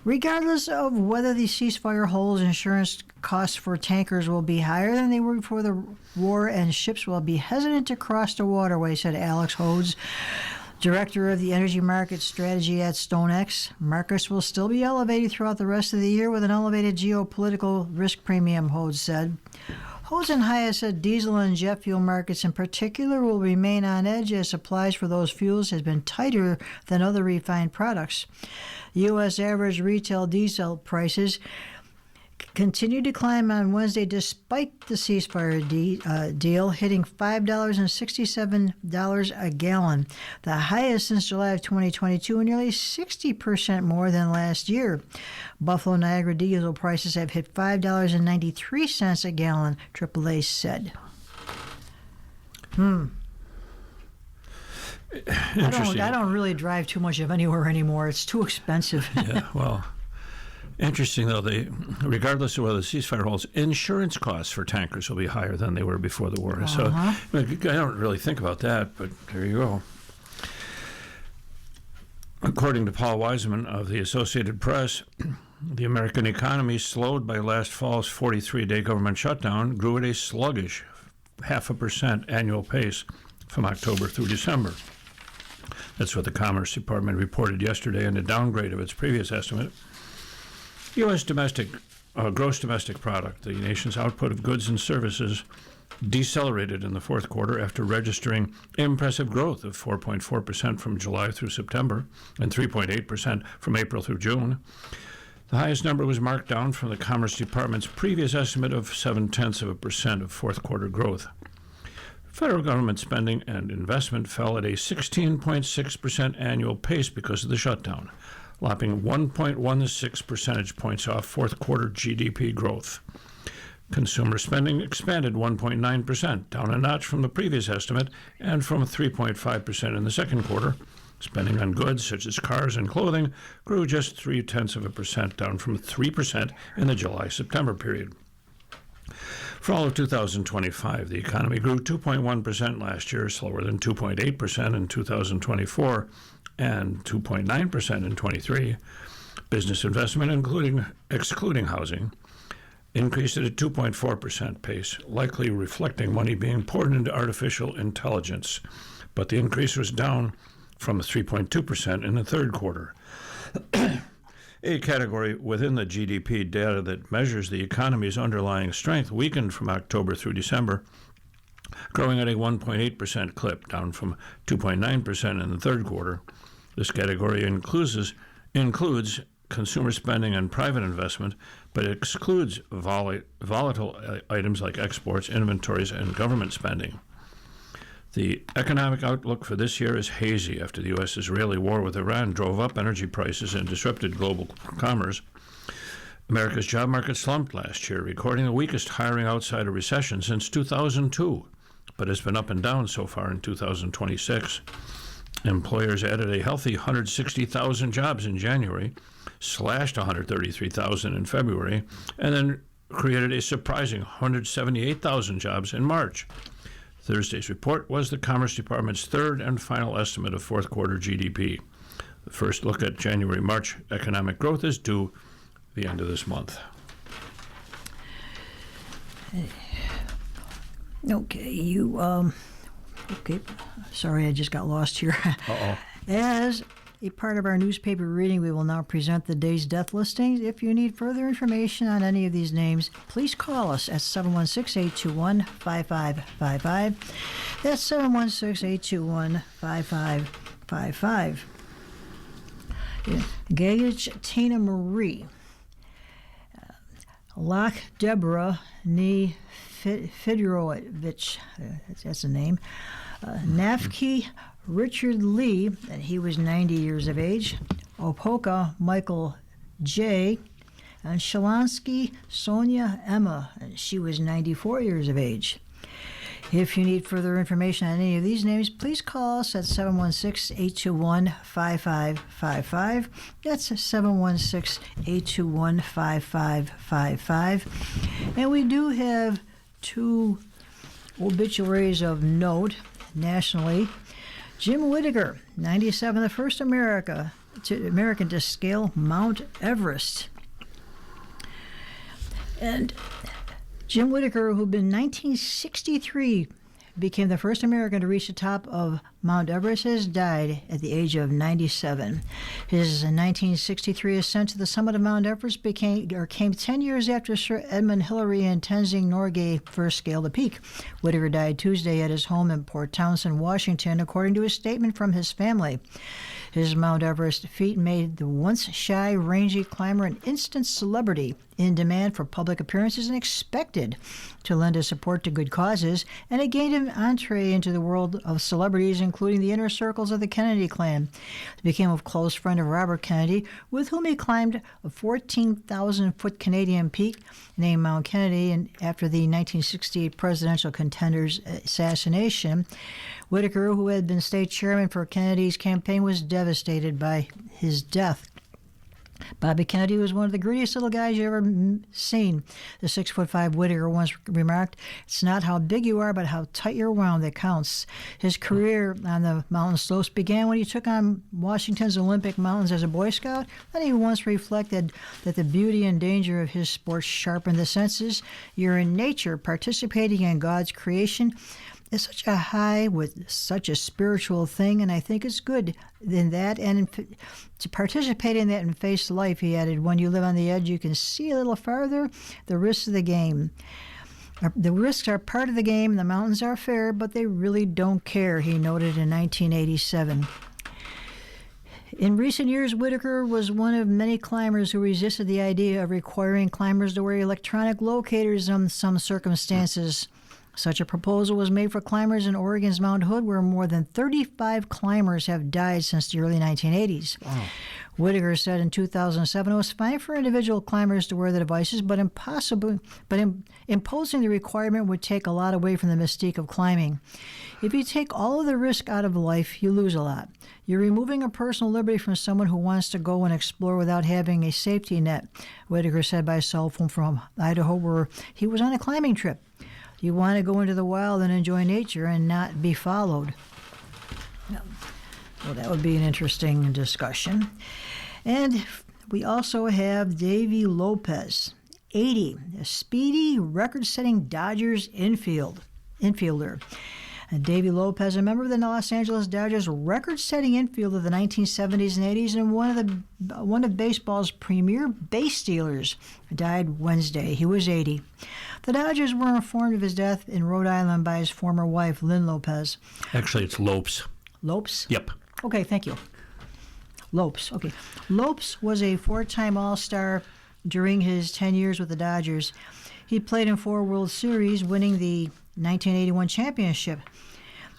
Regardless of whether the ceasefire holds, insurance costs for tankers will be higher than they were before the war, and ships will be hesitant to cross the waterway, said Alex Hodes, director of the energy market strategy at StoneX. Markets will still be elevated throughout the rest of the year with an elevated geopolitical risk premium, Hodes said. Hodes and Hyatt said diesel and jet fuel markets in particular will remain on edge as supplies for those fuels has been tighter than other refined products. U.S. average retail diesel prices continued to climb on Wednesday despite the ceasefire deal, hitting $5.67 a gallon, the highest since July of 2022 and nearly 60% more than last year. Buffalo Niagara diesel prices have hit $5.93 a gallon, AAA said. I don't really drive too much of anywhere anymore. It's too expensive. Yeah, well, interesting, though, regardless of whether the ceasefire holds, insurance costs for tankers will be higher than they were before the war. So I don't really think about that, but there you go. According to Paul Wiseman of the Associated Press, the American economy, slowed by last fall's 43-day government shutdown, grew at a sluggish 0.5% annual pace from October through December. That's what the Commerce Department reported yesterday in a downgrade of its previous estimate. U.S. gross domestic product, the nation's output of goods and services, decelerated in the fourth quarter after registering impressive growth of 4.4% from July through September and 3.8% from April through June. The highest number was marked down from the Commerce Department's previous estimate of 0.7% of fourth quarter growth. Federal government spending and investment fell at a 16.6% annual pace because of the shutdown, lopping 1.16 percentage points off fourth quarter GDP growth. Consumer spending expanded 1.9%, down a notch from the previous estimate and from 3.5% in the second quarter. Spending on goods such as cars and clothing grew just 0.3%, down from 3% in the July-September period. For all of 2025, the economy grew 2.1% last year, slower than 2.8% in 2024 and 2.9% in 23. Business investment, excluding housing, increased at a 2.4% pace, likely reflecting money being poured into artificial intelligence. But the increase was down from 3.2% in the third quarter. A category within the GDP data that measures the economy's underlying strength weakened from October through December, growing at a 1.8% clip, down from 2.9% in the third quarter. This category includes consumer spending and private investment, but it excludes volatile items like exports, inventories, and government spending. The economic outlook for this year is hazy after the U.S.-Israeli war with Iran drove up energy prices and disrupted global commerce. America's job market slumped last year, recording the weakest hiring outside a recession since 2002, but has been up and down so far in 2026. Employers added a healthy 160,000 jobs in January, slashed 133,000 in February, and then created a surprising 178,000 jobs in March. Thursday's report was the Commerce Department's third and final estimate of fourth quarter GDP. The first look at January-March economic growth is due the end of this month. Okay, sorry, I just got lost here. Uh-oh. As a part of our newspaper reading, we will now present the day's death listings. If you need further information on any of these names, please call us at 716-821-5555. That's 716-821-5555. Gage Tina Marie. Lach Deborah Nee Fidorovich, that's the name. Nafki Richard Lee, and he was 90 years of age. Opoka Michael J. And Shalansky Sonia Emma, and she was 94 years of age. If you need further information on any of these names, please call us at 716-821-5555. That's 716-821-5555. And we do have two obituaries of note nationally. Jim Whittaker, 97, the first American to scale Mount Everest. And Jim Whittaker, who in 1963 became the first American to reach the top of Mount Everest, has died at the age of 97. His 1963 ascent to the summit of Mount Everest came 10 years after Sir Edmund Hillary and Tenzing Norgay first scaled the peak. Whittaker died Tuesday at his home in Port Townsend, Washington, according to a statement from his family. His Mount Everest feat made the once shy, rangy climber an instant celebrity, in demand for public appearances and expected to lend his support to good causes, and it gained him entree into the world of celebrities, including the inner circles of the Kennedy clan. He became a close friend of Robert Kennedy, with whom he climbed a 14,000-foot Canadian peak named Mount Kennedy, and after the 1968 presidential contender's assassination. Whittaker, who had been state chairman for Kennedy's campaign, was devastated by his death. Bobby Kennedy was one of the grittiest little guys you ever seen. The 6'5" Whittaker once remarked, "It's not how big you are, but how tight you're wound that counts." His career on the mountain slopes began when he took on Washington's Olympic Mountains as a Boy Scout. Then he once reflected that the beauty and danger of his sport sharpened the senses. You're in nature, participating in God's creation. It's such a high with such a spiritual thing, and I think it's good in that and to participate in that and face life, he added. When you live on the edge, you can see a little farther. The risks of the game. The risks are part of the game. The mountains are fair, but they really don't care, he noted in 1987. In recent years, Whittaker was one of many climbers who resisted the idea of requiring climbers to wear electronic locators in some circumstances. Such a proposal was made for climbers in Oregon's Mount Hood, where more than 35 climbers have died since the early 1980s. Wow. Whittaker said in 2007 it was fine for individual climbers to wear the devices, but imposing the requirement would take a lot away from the mystique of climbing. If you take all of the risk out of life, you lose a lot. You're removing a personal liberty from someone who wants to go and explore without having a safety net, Whittaker said by cell phone from Idaho, where he was on a climbing trip. You want to go into the wild and enjoy nature and not be followed. Well, that would be an interesting discussion. And we also have Davey Lopez, 80, a speedy, record-setting Dodgers infielder. Davey Lopez, a member of the Los Angeles Dodgers, record-setting infielder of the 1970s and 80s, and one of baseball's premier base stealers, died Wednesday. He was 80. The Dodgers were informed of his death in Rhode Island by his former wife, Lynn Lopez. Actually, it's Lopes. Lopes? Yep. Okay, thank you. Lopes. Okay. Lopes was a four-time All-Star during his 10 years with the Dodgers. He played in 4 World Series, winning the 1981 championship.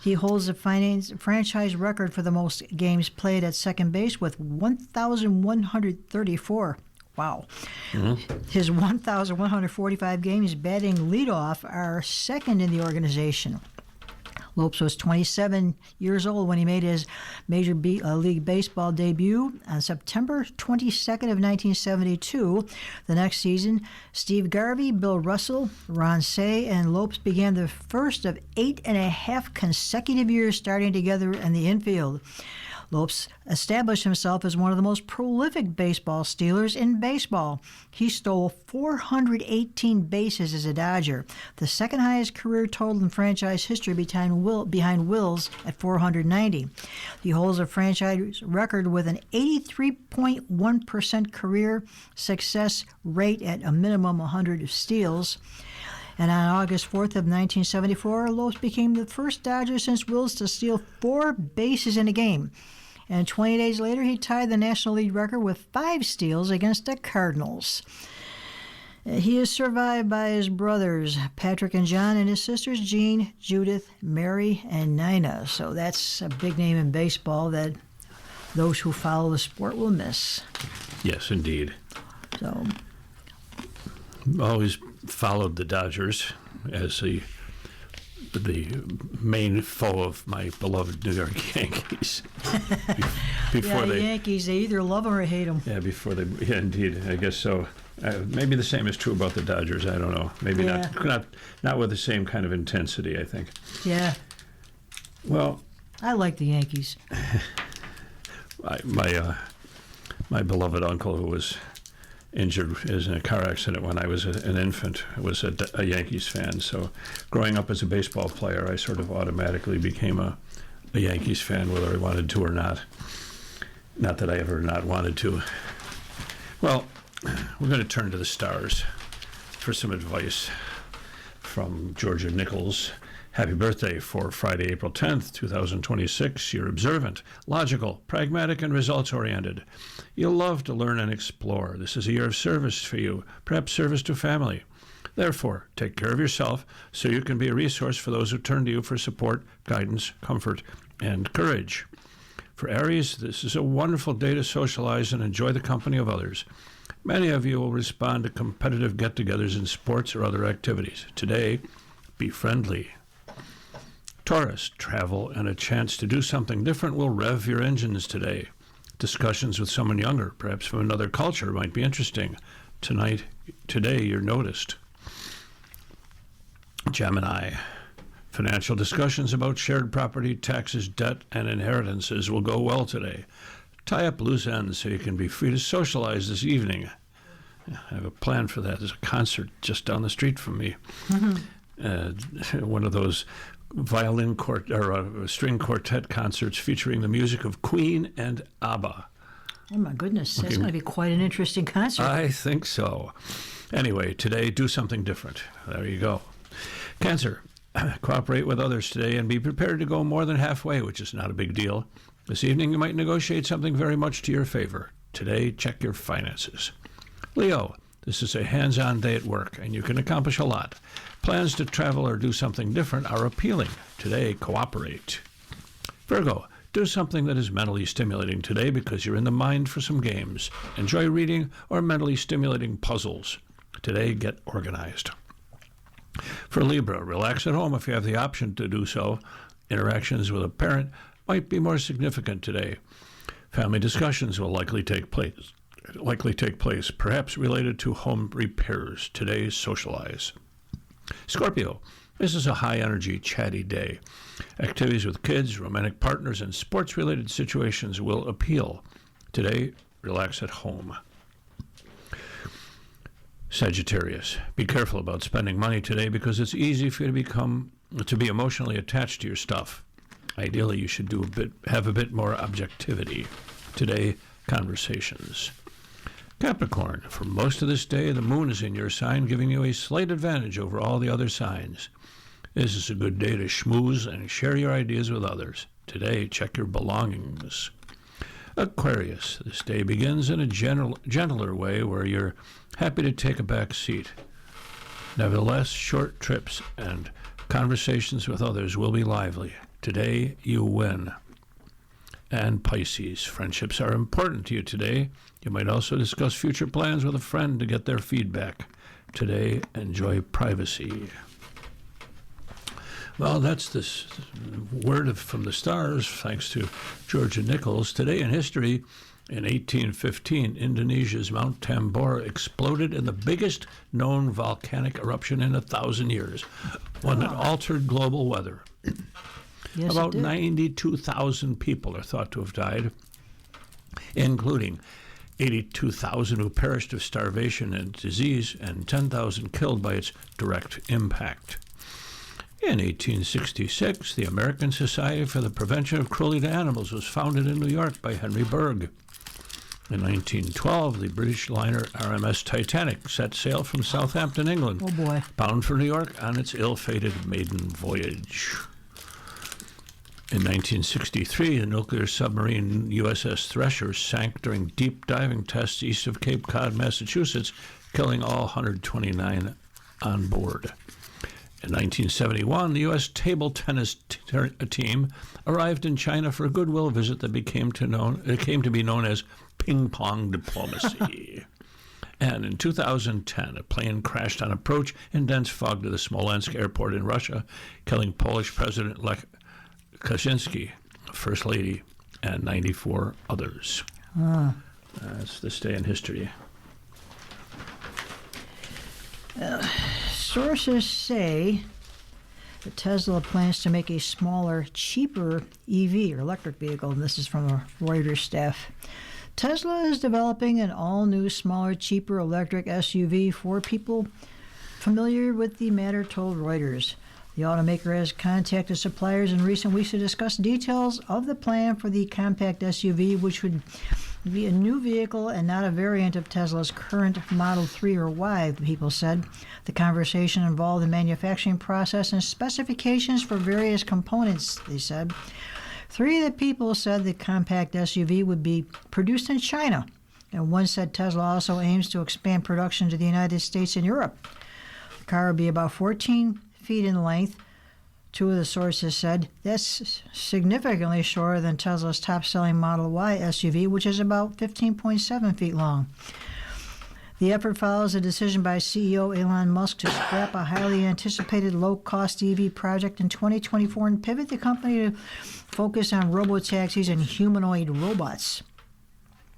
He holds the franchise record for the most games played at second base with 1,134. Wow. Mm-hmm. His 1,145 games batting leadoff are second in the organization. Lopes was 27 years old when he made his Major League Baseball debut on September 22nd of 1972. The next season, Steve Garvey, Bill Russell, Ron Cey, and Lopes began the first of 8.5 consecutive years starting together in the infield. Lopes established himself as one of the most prolific baseball stealers in baseball. He stole 418 bases as a Dodger, the second highest career total in franchise history behind Will's at 490. He holds a franchise record with an 83.1% career success rate at a minimum 100 steals. And on August 4th of 1974, Lopes became the first Dodger since Wills to steal 4 bases in a game. And 20 days later, he tied the National League record with 5 steals against the Cardinals. He is survived by his brothers, Patrick and John, and his sisters, Jean, Judith, Mary, and Nina. So that's a big name in baseball that those who follow the sport will miss. Yes, indeed. So, always followed the Dodgers as the main foe of my beloved New York Yankees. The Yankees, they either love them or hate them. Yeah, indeed, I guess so. Maybe the same is true about the Dodgers. I don't know. Maybe not with the same kind of intensity, I think. Yeah. Well, I like the Yankees. My beloved uncle, who was injured in a car accident when I was an infant, was a Yankees fan. So growing up as a baseball player, I sort of automatically became a Yankees fan, whether I wanted to or not. Not that I ever not wanted to. Well, we're going to turn to the stars for some advice from Georgia Nichols. Happy birthday for Friday, April 10th, 2026. You're observant, logical, pragmatic, and results-oriented. You'll love to learn and explore. This is a year of service for you, perhaps service to family. Therefore, take care of yourself so you can be a resource for those who turn to you for support, guidance, comfort, and courage. For Aries, this is a wonderful day to socialize and enjoy the company of others. Many of you will respond to competitive get-togethers in sports or other activities. Today, be friendly. Taurus, travel and a chance to do something different will rev your engines today. Discussions with someone younger, perhaps from another culture, might be interesting. Today, you're noticed. Gemini. Financial discussions about shared property, taxes, debt, and inheritances will go well today. Tie up loose ends so you can be free to socialize this evening. I have a plan for that. There's a concert just down the street from me. One of those string quartet concerts featuring the music of Queen and ABBA. Oh, my goodness. That's going to be quite an interesting concert. I think so. Anyway, today, do something different. There you go. Cancer. Cooperate with others today and be prepared to go more than halfway, which is not a big deal. This evening, you might negotiate something very much to your favor. Today, check your finances. Leo, this is a hands-on day at work, and you can accomplish a lot. Plans to travel or do something different are appealing. Today, cooperate. Virgo, do something that is mentally stimulating today because you're in the mind for some games. Enjoy reading or mentally stimulating puzzles. Today, get organized. For Libra, relax at home if you have the option to do so. Interactions with a parent might be more significant today. Family discussions will likely take place, perhaps related to home repairs. Today, socialize. Scorpio, this is a high-energy, chatty day. Activities with kids, romantic partners, and sports-related situations will appeal. Today, relax at home. Sagittarius, be careful about spending money today because it's easy for you to be emotionally attached to your stuff. Ideally, you should have a bit more objectivity. Today, conversations. Capricorn, for most of this day, the moon is in your sign, giving you a slight advantage over all the other signs. This is a good day to schmooze and share your ideas with others. Today, check your belongings. Aquarius, this day begins in a gentler way where you're happy to take a back seat. Nevertheless, short trips and conversations with others will be lively. Today, you win. And Pisces, friendships are important to you today. You might also discuss future plans with a friend to get their feedback. Today, enjoy privacy. Well, that's this word from the stars, thanks to Georgia Nichols. Today in history, in 1815, Indonesia's Mount Tambora exploded in the biggest known volcanic eruption in 1,000 years, one that altered global weather. Yes, About 92,000 people are thought to have died, including 82,000 who perished of starvation and disease, and 10,000 killed by its direct impact. In 1866, the American Society for the Prevention of Cruelty to Animals was founded in New York by Henry Bergh. In 1912, the British liner RMS Titanic set sail from Southampton, England, bound for New York on its ill-fated maiden voyage. In 1963, the nuclear submarine USS Thresher sank during deep diving tests east of Cape Cod, Massachusetts, killing all 129 on board. In 1971, the U.S. table tennis team arrived in China for a goodwill visit that came to be known as ping-pong diplomacy. And in 2010, a plane crashed on approach in dense fog to the Smolensk airport in Russia, killing Polish President Lech Kaczynski, First Lady, and 94 others. That's this day in history. Sources say that Tesla plans to make a smaller, cheaper EV or electric vehicle, and this is from a Reuters staff. Tesla is developing an all-new, smaller, cheaper electric SUV for people familiar with the matter, told Reuters. The automaker has contacted suppliers in recent weeks to discuss details of the plan for the compact SUV, which would be a new vehicle and not a variant of Tesla's current Model 3 or Y, the people said. The conversation involved the manufacturing process and specifications for various components, they said. Three of the people said the compact SUV would be produced in China, and one said Tesla also aims to expand production to the United States and Europe. The car would be about 14 feet in length, two of the sources said. That's significantly shorter than Tesla's top-selling Model Y SUV, which is about 15.7 feet long. The effort follows a decision by CEO Elon Musk to scrap a highly anticipated low-cost EV project in 2024 and pivot the company to focus on robotaxis and humanoid robots.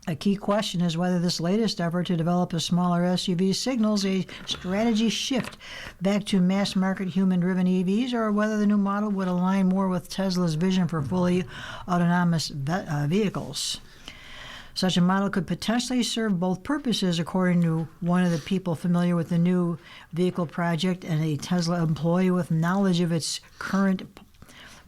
A key question is whether this latest effort to develop a smaller SUV signals a strategy shift back to mass-market human-driven EVs, or whether the new model would align more with Tesla's vision for fully autonomous vehicles. Such a model could potentially serve both purposes, according to one of the people familiar with the new vehicle project and a Tesla employee with knowledge of its current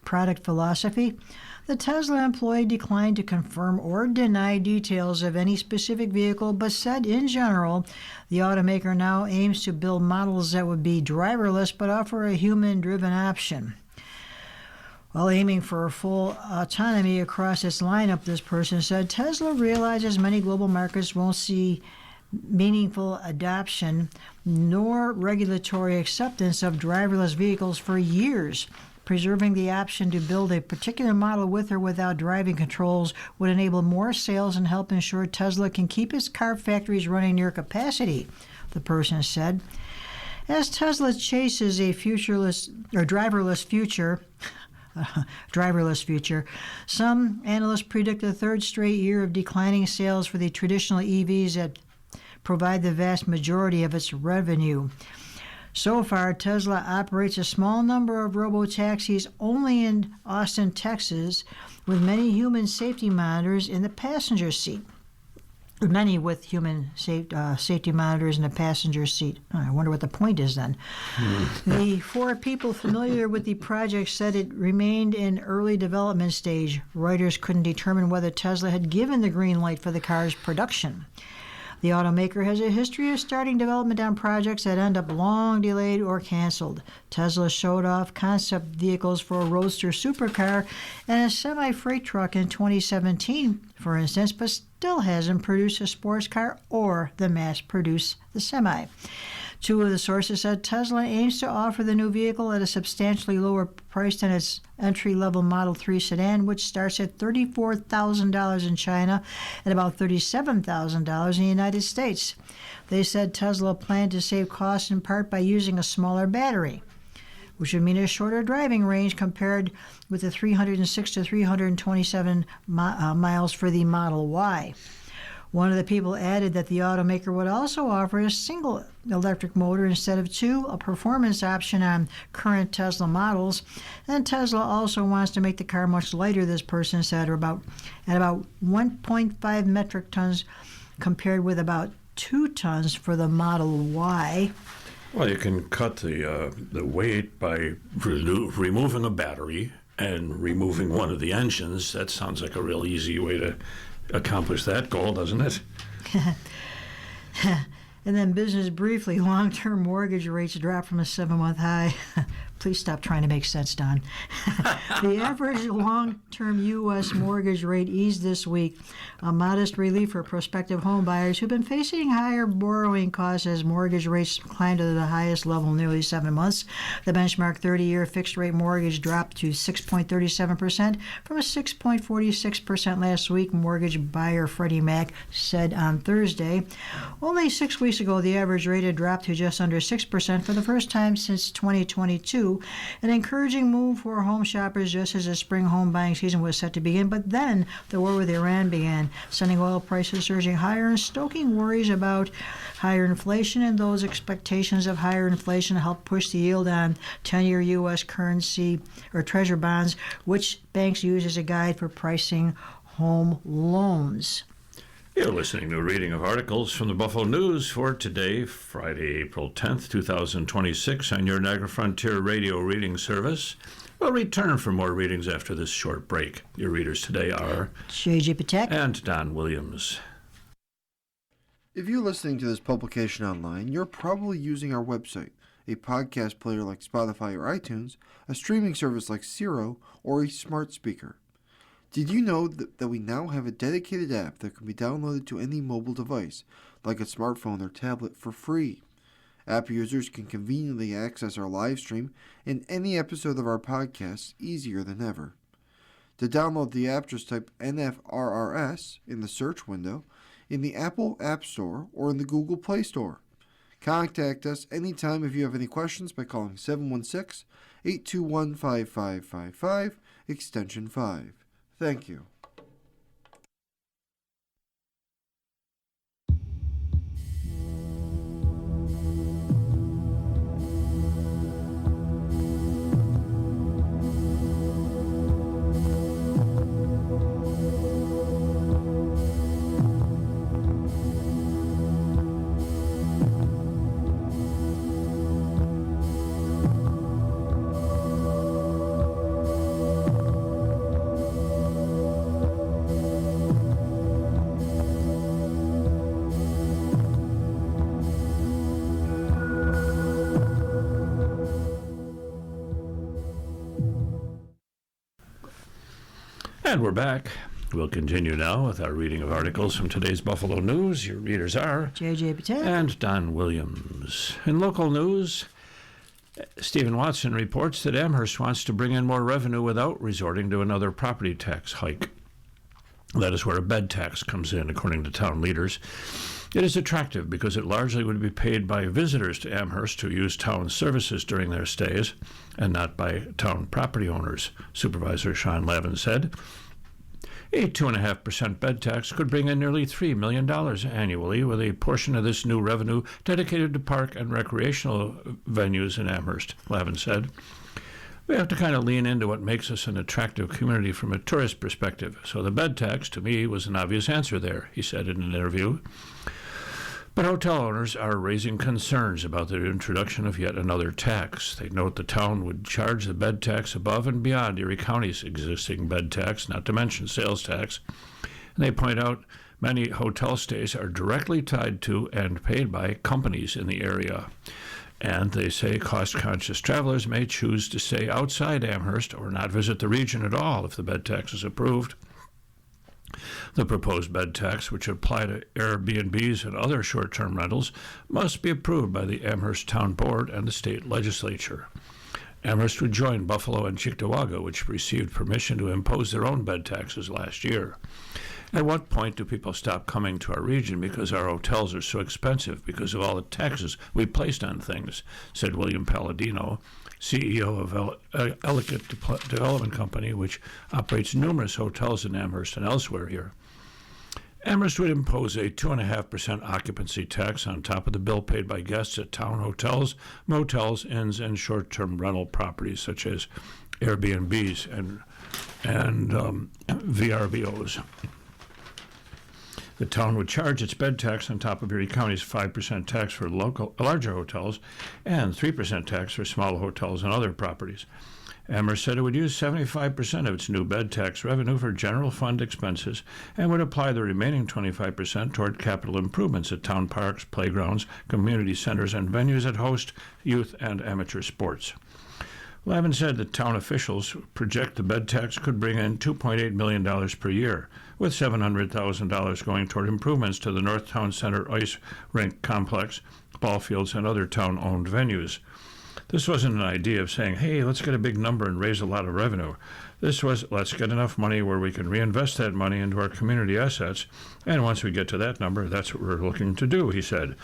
product philosophy. The Tesla employee declined to confirm or deny details of any specific vehicle, but said in general, the automaker now aims to build models that would be driverless but offer a human-driven option. While aiming for full autonomy across its lineup, this person said, Tesla realizes many global markets won't see meaningful adoption nor regulatory acceptance of driverless vehicles for years. Preserving the option to build a particular model with or without driving controls would enable more sales and help ensure Tesla can keep its car factories running near capacity, the person said. As Tesla chases a driverless future, some analysts predict a third straight year of declining sales for the traditional EVs that provide the vast majority of its revenue. So far, Tesla operates a small number of robo-taxis only in Austin, Texas, with many human safety monitors in the passenger seat. Many with human safety monitors in the passenger seat. I wonder what the point is then. The four people familiar with the project said it remained in early development stage. Reuters couldn't determine whether Tesla had given the green light for the car's production. The automaker has a history of starting development on projects that end up long delayed or canceled. Tesla showed off concept vehicles for a roadster supercar and a semi-freight truck in 2017, for instance, but still hasn't produced a sports car or the mass-produced the semi. Two of the sources said Tesla aims to offer the new vehicle at a substantially lower price than its entry-level Model 3 sedan, which starts at $34,000 in China and about $37,000 in the United States. They said Tesla planned to save costs in part by using a smaller battery, which would mean a shorter driving range compared with the 306 to 327 miles for the Model Y. One of the people added that the automaker would also offer a single electric motor instead of two, a performance option on current Tesla models. And Tesla also wants to make the car much lighter, this person said, at about 1.5 metric tons compared with about 2 tons for the Model Y. Well, you can cut the weight by removing a battery and removing one of the engines. That sounds like a real easy way to accomplish that goal, doesn't it? And then business briefly, long-term mortgage rates dropped from a 7-month high. Please stop trying to make sense, Don. The average long-term U.S. mortgage rate eased this week, a modest relief for prospective home buyers who've been facing higher borrowing costs as mortgage rates climbed to the highest level in nearly 7 months. The benchmark 30-year fixed-rate mortgage dropped to 6.37% from a 6.46% last week, mortgage buyer Freddie Mac said on Thursday. Only 6 weeks ago, the average rate had dropped to just under 6% for the first time since 2022. An encouraging move for home shoppers just as the spring home buying season was set to begin. But then the war with Iran began, sending oil prices surging higher and stoking worries about higher inflation. And those expectations of higher inflation helped push the yield on 10-year U.S. currency or treasury bonds, which banks use as a guide for pricing home loans. You're listening to a reading of articles from the Buffalo News for today, Friday, April 10th, 2026, on your Niagara Frontier Radio reading service. We'll return for more readings after this short break. Your readers today are J.J. Patek and Don Williams. If you're listening to this publication online, you're probably using our website, a podcast player like Spotify or iTunes, a streaming service like Siro, or a smart speaker. Did you know that we now have a dedicated app that can be downloaded to any mobile device, like a smartphone or tablet, for free? App users can conveniently access our live stream and any episode of our podcast easier than ever. To download the app, just type NFRRS in the search window in the Apple App Store or in the Google Play Store. Contact us anytime if you have any questions by calling 716-821-5555, extension 5. Thank you. And we're back. We'll continue now with our reading of articles from today's Buffalo News. Your readers are J.J. Patel and Don Williams. In local news, Stephen Watson reports that Amherst wants to bring in more revenue without resorting to another property tax hike. That is where a bed tax comes in, according to town leaders. It is attractive because it largely would be paid by visitors to Amherst who use town services during their stays, and not by town property owners, Supervisor Sean Lavin said. A 2.5% bed tax could bring in nearly $3 million annually, with a portion of this new revenue dedicated to park and recreational venues in Amherst, Lavin said. We have to kind of lean into what makes us an attractive community from a tourist perspective. So the bed tax, to me, was an obvious answer there, he said in an interview. But hotel owners are raising concerns about the introduction of yet another tax. They note the town would charge the bed tax above and beyond Erie County's existing bed tax, not to mention sales tax. And they point out many hotel stays are directly tied to and paid by companies in the area. And they say cost-conscious travelers may choose to stay outside Amherst or not visit the region at all if the bed tax is approved. The proposed bed tax, which would apply to Airbnbs and other short-term rentals, must be approved by the Amherst Town Board and the state legislature. Amherst would join Buffalo and Cheektowaga, which received permission to impose their own bed taxes last year. At what point do people stop coming to our region because our hotels are so expensive because of all the taxes we placed on things, said William Palladino, CEO of Ellicott Development Company, which operates numerous hotels in Amherst and elsewhere here. Amherst would impose a 2.5% occupancy tax on top of the bill paid by guests at town hotels, motels, inns, and short-term rental properties such as Airbnbs and VRBOs. The town would charge its bed tax on top of Erie County's 5% tax for larger hotels and 3% tax for small hotels and other properties. Amherst said it would use 75% of its new bed tax revenue for general fund expenses and would apply the remaining 25% toward capital improvements at town parks, playgrounds, community centers, and venues that host youth and amateur sports. Lavin said that town officials project the bed tax could bring in $2.8 million per year, with $700,000 going toward improvements to the North Town Center ice rink complex, ball fields, and other town-owned venues. This wasn't an idea of saying, hey, let's get a big number and raise a lot of revenue. This was, let's get enough money where we can reinvest that money into our community assets, and once we get to that number, that's what we're looking to do, he said.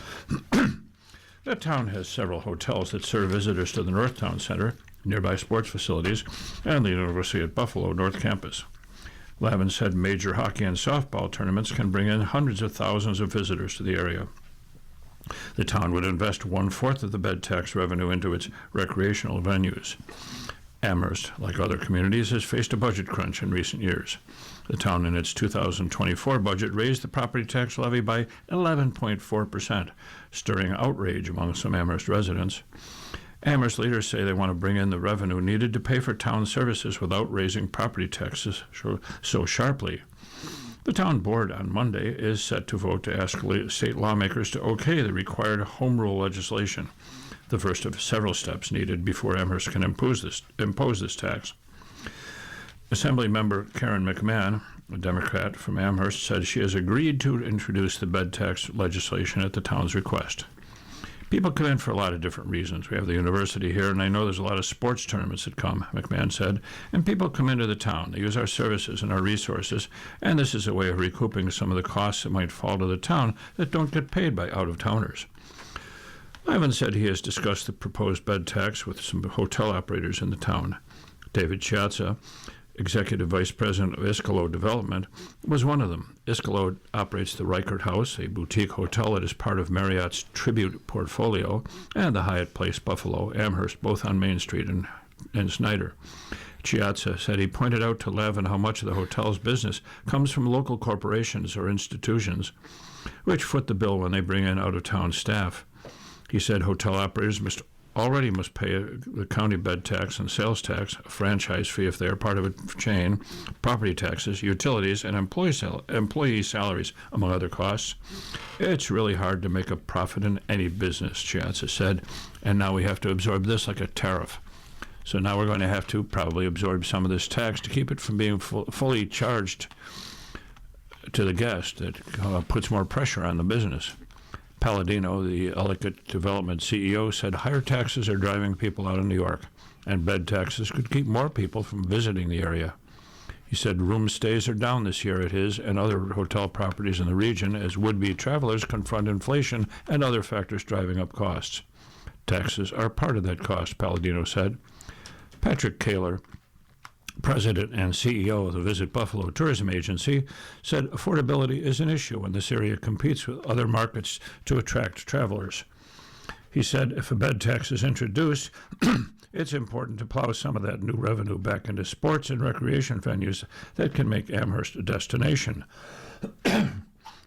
The town has several hotels that serve visitors to the North Town Center, nearby sports facilities, and the University at Buffalo North Campus. Lavin said major hockey and softball tournaments can bring in hundreds of thousands of visitors to the area. The town would invest 1/4 of the bed tax revenue into its recreational venues. Amherst, like other communities, has faced a budget crunch in recent years. The town in its 2024 budget raised the property tax levy by 11.4%, stirring outrage among some Amherst residents. Amherst leaders say they want to bring in the revenue needed to pay for town services without raising property taxes so sharply. The town board on Monday is set to vote to ask state lawmakers to okay the required home rule legislation, the first of several steps needed before Amherst can impose this tax. Assembly member Karen McMahon, a Democrat from Amherst, said she has agreed to introduce the bed tax legislation at the town's request. People come in for a lot of different reasons. We have the university here, and I know there's a lot of sports tournaments that come, McMahon said, and people come into the town. They use our services and our resources, and this is a way of recouping some of the costs that might fall to the town that don't get paid by out-of-towners. Lavin said he has discussed the proposed bed tax with some hotel operators in the town. David Chiazza, Executive Vice President of Iskolo Development, was one of them. Iskolo operates the Reichert House, a boutique hotel that is part of Marriott's Tribute portfolio, and the Hyatt Place Buffalo, Amherst, both on Main Street and Snyder. Chiazza said he pointed out to Lavin how much of the hotel's business comes from local corporations or institutions, which foot the bill when they bring in out-of-town staff. He said hotel operators must pay the county bed tax and sales tax, a franchise fee if they are part of a chain, property taxes, utilities, and employee salaries, among other costs. It's really hard to make a profit in any business, Chiazza said, and now we have to absorb this like a tariff. So now we're going to have to probably absorb some of this tax to keep it from being fully charged to the guest. That puts more pressure on the business. Palladino, the Ellicott Development CEO, said higher taxes are driving people out of New York, and bed taxes could keep more people from visiting the area. He said room stays are down this year at his and other hotel properties in the region as would-be travelers confront inflation and other factors driving up costs. Taxes are part of that cost, Palladino said. Patrick Kaler, president and CEO of the Visit Buffalo Tourism Agency, said affordability is an issue when this area competes with other markets to attract travelers. He said if a bed tax is introduced, it's important to plow some of that new revenue back into sports and recreation venues that can make Amherst a destination.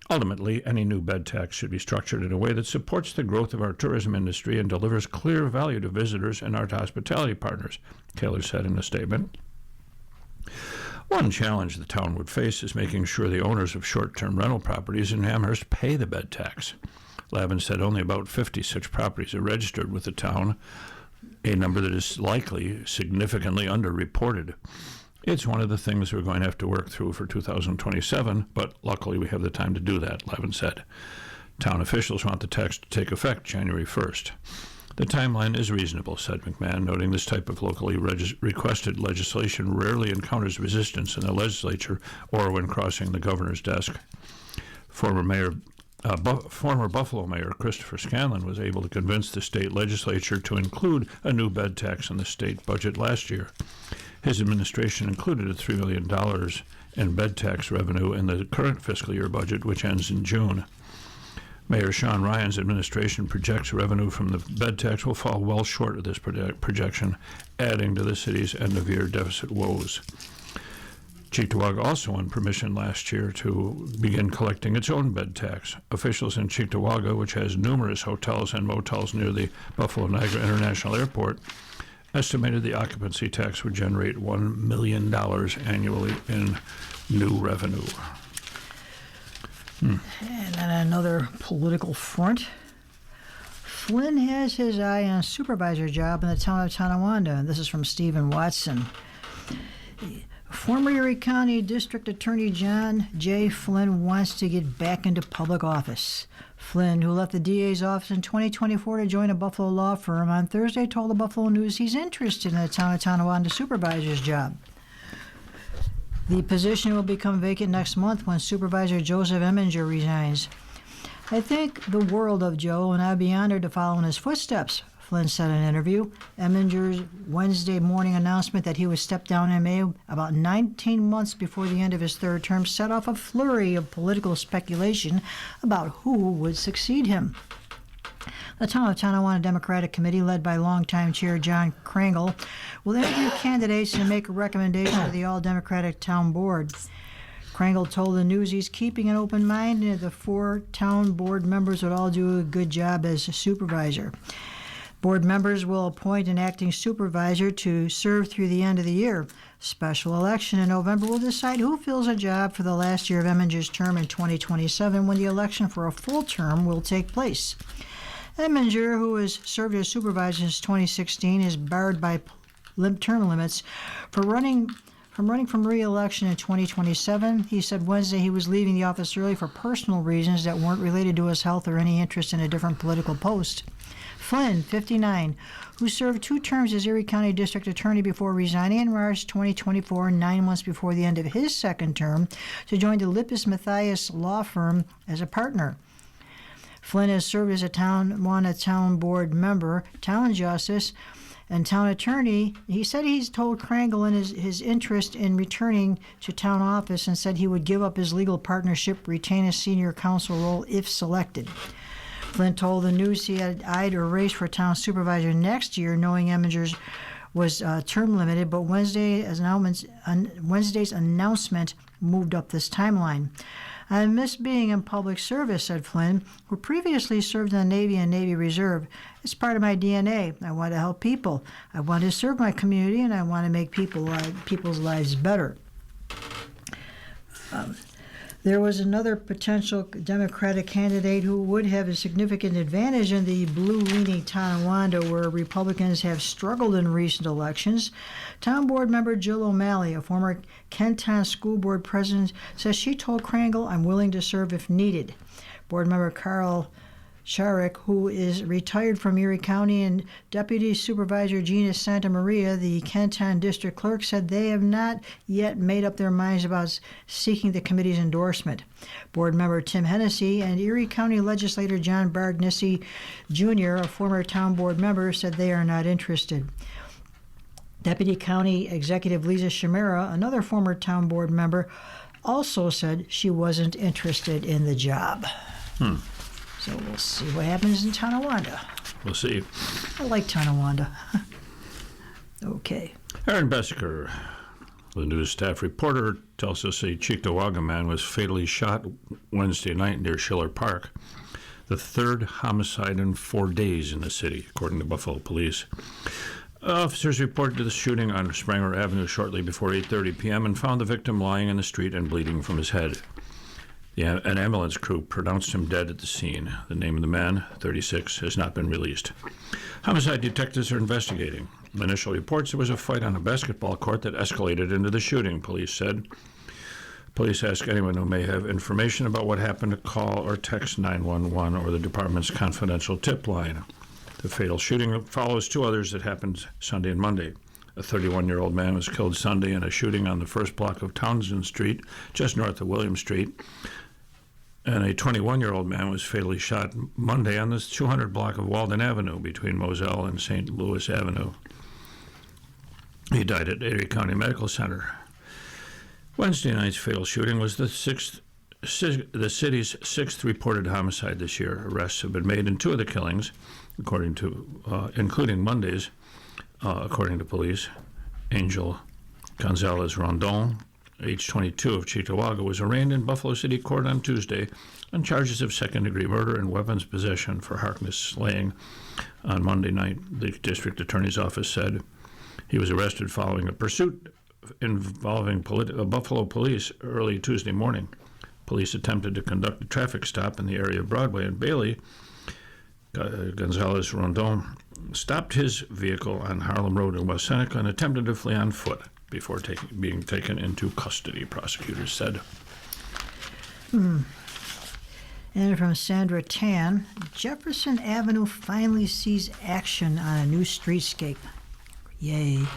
Ultimately, any new bed tax should be structured in a way that supports the growth of our tourism industry and delivers clear value to visitors and our hospitality partners, Kaler said in a statement. One challenge the town would face is making sure the owners of short-term rental properties in Amherst pay the bed tax. Lavin said only about 50 such properties are registered with the town, a number that is likely significantly underreported. It's one of the things we're going to have to work through for 2027, but luckily we have the time to do that, Lavin said. Town officials want the tax to take effect January 1st. The timeline is reasonable, said McMahon, noting this type of locally requested legislation rarely encounters resistance in the legislature or when crossing the governor's desk. Former Buffalo Mayor Christopher Scanlon was able to convince the state legislature to include a new bed tax in the state budget last year. His administration included $3 million in bed tax revenue in the current fiscal year budget, which ends in June. Mayor Sean Ryan's administration projects revenue from the bed tax will fall well short of this projection, adding to the city's end-of-year deficit woes. Cheektowaga also won permission last year to begin collecting its own bed tax. Officials in Cheektowaga, which has numerous hotels and motels near the Buffalo-Niagara International Airport, estimated the occupancy tax would generate $1 million annually in new revenue. And on another political front, Flynn has his eye on a supervisor job in the town of Tonawanda. This is from Stephen Watson. Former Erie County District Attorney John J. Flynn wants to get back into public office. Flynn, who left the DA's office in 2024 to join a Buffalo law firm, on Thursday told the Buffalo News he's interested in the town of Tonawanda supervisor's job. The position will become vacant next month when Supervisor Joseph Eminger resigns. I think the world of Joe, and I'd be honored to follow in his footsteps, Flynn said in an interview. Eminger's Wednesday morning announcement that he would step down in May, about 19 months before the end of his third term, set off a flurry of political speculation about who would succeed him. The Town of Tonawanda Democratic Committee, led by longtime Chair John Krangle, will interview candidates and make a recommendation to the All-Democratic Town Board. Krangle told the News he's keeping an open mind and the 4 town board members would all do a good job as a supervisor. Board members will appoint an acting supervisor to serve through the end of the year. Special election in November will decide who fills a job for the last year of Eminger's term in 2027, when the election for a full term will take place. Eminger, who has served as supervisor since 2016, is barred by term limits from running from re-election in 2027. He said Wednesday he was leaving the office early for personal reasons that weren't related to his health or any interest in a different political post. Flynn, 59, who served 2 terms as Erie County District Attorney before resigning in March 2024, 9 months before the end of his second term, to join the Lippis Mathias law firm as a partner. Flynn has served as a Tonawanda Town Board member, town justice, and town attorney. He said he's told Krangle in his interest in returning to town office and said he would give up his legal partnership, retain a senior counsel role if selected. Flynn told the News he had eyed a race for town supervisor next year, knowing Eminger's was term limited, but Wednesday's announcement moved up this timeline. I miss being in public service, said Flynn, who previously served in the Navy and Navy Reserve. It's part of my DNA. I want to help people. I want to serve my community, and I want to make people's lives better. There was another potential Democratic candidate who would have a significant advantage in the blue-leaning Tonawanda, where Republicans have struggled in recent elections. Town Board member Jill O'Malley, a former Kenton School Board president, says she told Krangle, "I'm willing to serve if needed." Board member Carl Sharek, who is retired from Erie County, and Deputy Supervisor Gina Santa Maria, the Kenton District Clerk, said they have not yet made up their minds about seeking the committee's endorsement. Board member Tim Hennessy and Erie County legislator John Bargnesi Jr., a former town board member, said they are not interested. Deputy County Executive Lisa Shimera, another former town board member, also said she wasn't interested in the job. So we'll see what happens in Tonawanda. We'll see. I like Tonawanda. Okay. Aaron Besker, the news staff reporter, tells us a Cheektowaga man was fatally shot Wednesday night near Schiller Park, the third homicide in 4 days in the city, according to Buffalo Police. Officers reported the shooting on Spranger Avenue shortly before 8:30 p.m. and found the victim lying in the street and bleeding from his head. An ambulance crew pronounced him dead at the scene. The name of the man, 36, has not been released. Homicide detectives are investigating. Initial reports there was a fight on a basketball court that escalated into the shooting, police said. Police ask anyone who may have information about what happened to call or text 911 or the department's confidential tip line. The fatal shooting follows 2 others that happened Sunday and Monday. A 31-year-old man was killed Sunday in a shooting on the first block of Townsend Street, just north of William Street. And a 21-year-old man was fatally shot Monday on the 200 block of Walden Avenue between Moselle and St. Louis Avenue. He died at Erie County Medical Center. Wednesday night's fatal shooting was the city's 6th reported homicide this year. Arrests have been made in 2 of the killings, including Monday's, according to police. Angel Gonzalez Rondon, age 22, of Cheektowaga, was arraigned in Buffalo City Court on Tuesday on charges of second-degree murder and weapons possession for Harkness slaying on Monday night, the district attorney's office said. He was arrested following a pursuit involving Buffalo police early Tuesday morning. Police attempted to conduct a traffic stop in the area of Broadway and Bailey. Gonzalez Rondon stopped his vehicle on Harlem Road in West Seneca and attempted to flee on foot before being taken into custody, prosecutors said. And from Sandra Tan, Jefferson Avenue finally sees action on a new streetscape. Yay.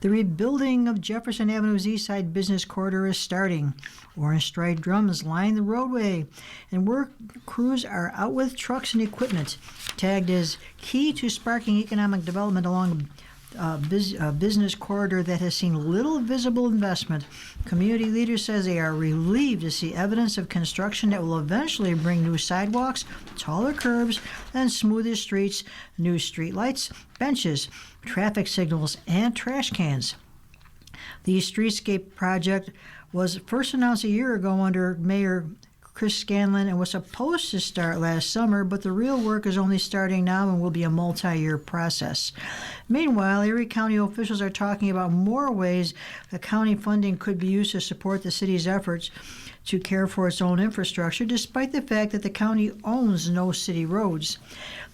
The rebuilding of Jefferson Avenue's East Side Business Corridor is starting. Orange-striped drums line the roadway, and work crews are out with trucks and equipment, tagged as key to sparking economic development along a business corridor that has seen little visible investment. Community leaders says they are relieved to see evidence of construction that will eventually bring new sidewalks, taller curbs, and smoother streets, new street lights, benches, traffic signals, and trash cans. The streetscape project was first announced a year ago under Mayor Chris Scanlon and was supposed to start last summer, but the real work is only starting now and will be a multi-year process. Meanwhile, Erie County officials are talking about more ways the county funding could be used to support the city's efforts to care for its own infrastructure, despite the fact that the county owns no city roads.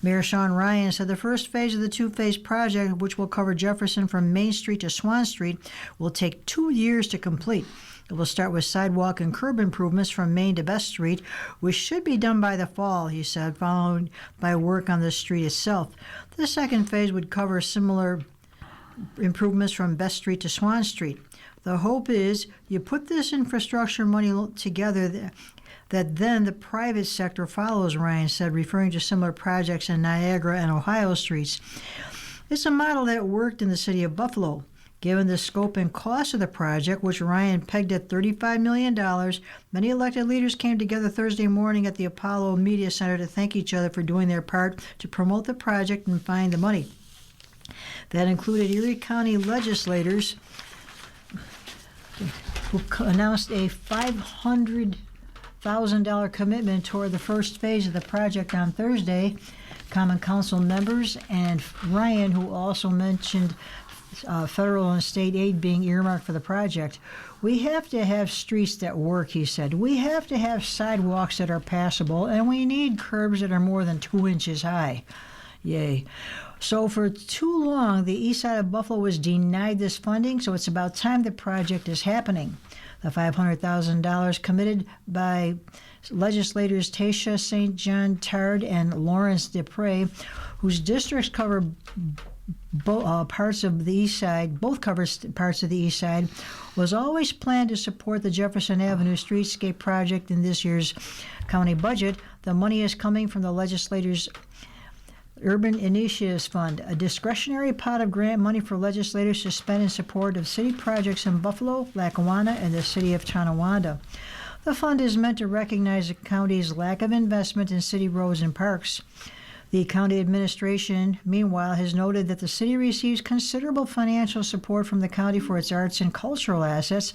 Mayor Sean Ryan said the first phase of the 2-phase project, which will cover Jefferson from Main Street to Swan Street, will take 2 years to complete. It will start with sidewalk and curb improvements from Main to Best Street, which should be done by the fall, he said, followed by work on the street itself. The second phase would cover similar improvements from Best Street to Swan Street. The hope is you put this infrastructure money together that then the private sector follows, Ryan said, referring to similar projects in Niagara and Ohio streets. It's a model that worked in the city of Buffalo. Given the scope and cost of the project, which Ryan pegged at $35 million, many elected leaders came together Thursday morning at the Apollo Media Center to thank each other for doing their part to promote the project and find the money. That included Erie County legislators who announced a $500,000 commitment toward the first phase of the project on Thursday. Common Council members and Ryan, who also mentioned federal and state aid being earmarked for the project. We have to have streets that work, he said. We have to have sidewalks that are passable, and we need curbs that are more than 2 inches high. Yay. So for too long, the east side of Buffalo was denied this funding, so it's about time the project is happening. The $500,000 committed by legislators Tasha St. John Tard and Lawrence Dupre, whose districts cover parts of the east side, both covers parts of the east side, was always planned to support the Jefferson Avenue Streetscape project in this year's county budget. The money is coming from the legislators' Urban Initiatives Fund, a discretionary pot of grant money for legislators to spend in support of city projects in Buffalo, Lackawanna, and the city of Tonawanda. The fund is meant to recognize the county's lack of investment in city roads and parks. The county administration, meanwhile, has noted that the city receives considerable financial support from the county for its arts and cultural assets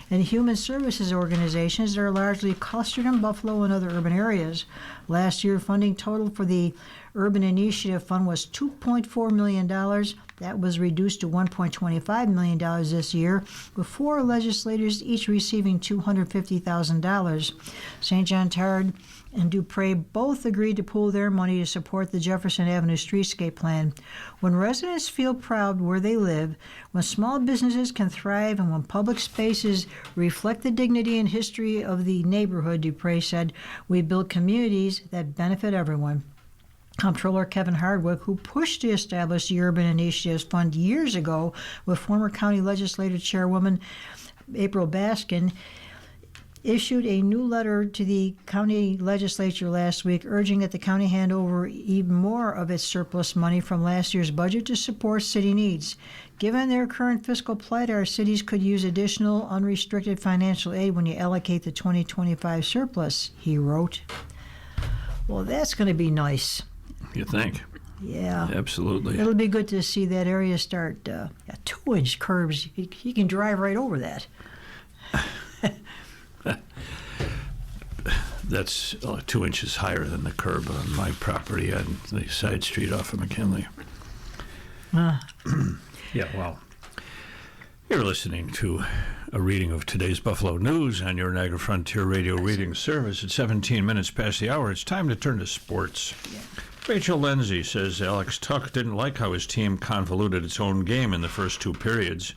and human services organizations that are largely clustered in Buffalo and other urban areas. Last year, funding total for the Urban Initiative Fund was $2.4 million. That was reduced to $1.25 million this year, with 4 legislators each receiving $250,000. St. John Tard and Dupre both agreed to pool their money to support the Jefferson Avenue Streetscape Plan. When residents feel proud where they live, when small businesses can thrive, and when public spaces reflect the dignity and history of the neighborhood, Dupre said, we build communities that benefit everyone. Comptroller Kevin Hardwick, who pushed to establish the Urban Initiatives Fund years ago with former county legislative chairwoman April Baskin, issued a new letter to the county legislature last week urging that the county hand over even more of its surplus money from last year's budget to support city needs. Given their current fiscal plight, our cities could use additional unrestricted financial aid when you allocate the 2025 surplus, he wrote. Well, that's going to be nice. You think? Yeah. Absolutely. It'll be good to see that area start 2-inch curbs. You can drive right over that. That's 2 inches higher than the curb on my property on the side street off of McKinley. Yeah, well, you're listening to a reading of today's Buffalo News on your Niagara Frontier Radio reading service at 17 minutes past the hour. It's time to turn to sports. Yeah. Rachel Lindsay says Alex Tuck didn't like how his team convoluted its own game in the first 2 periods.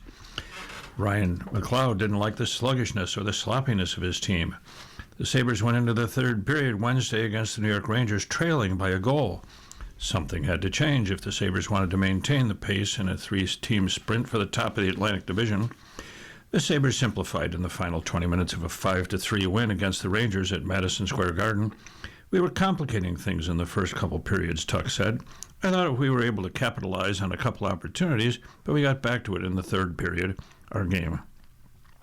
Ryan McLeod didn't like the sluggishness or the sloppiness of his team. The Sabres went into the 3rd period Wednesday against the New York Rangers trailing by a goal. Something had to change if the Sabres wanted to maintain the pace in a 3-team sprint for the top of the Atlantic Division. The Sabres simplified in the final 20 minutes of a 5-3 win against the Rangers at Madison Square Garden. We were complicating things in the first couple periods, Tuck said. I thought we were able to capitalize on a couple opportunities, but we got back to it in the 3rd period. Our game,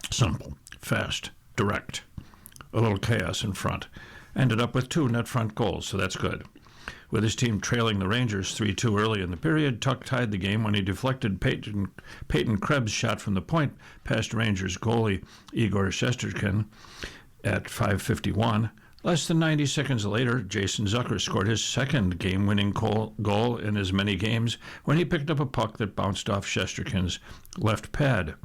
simple, fast, direct. A little chaos in front. Ended up with 2 net front goals, so that's good. With his team trailing the Rangers 3-2 early in the period, Tuck tied the game when he deflected Peyton Krebs' shot from the point past Rangers goalie Igor Shesterkin at 5:51. Less than 90 seconds later, Jason Zucker scored his 2nd game-winning goal in as many games when he picked up a puck that bounced off Shesterkin's left pad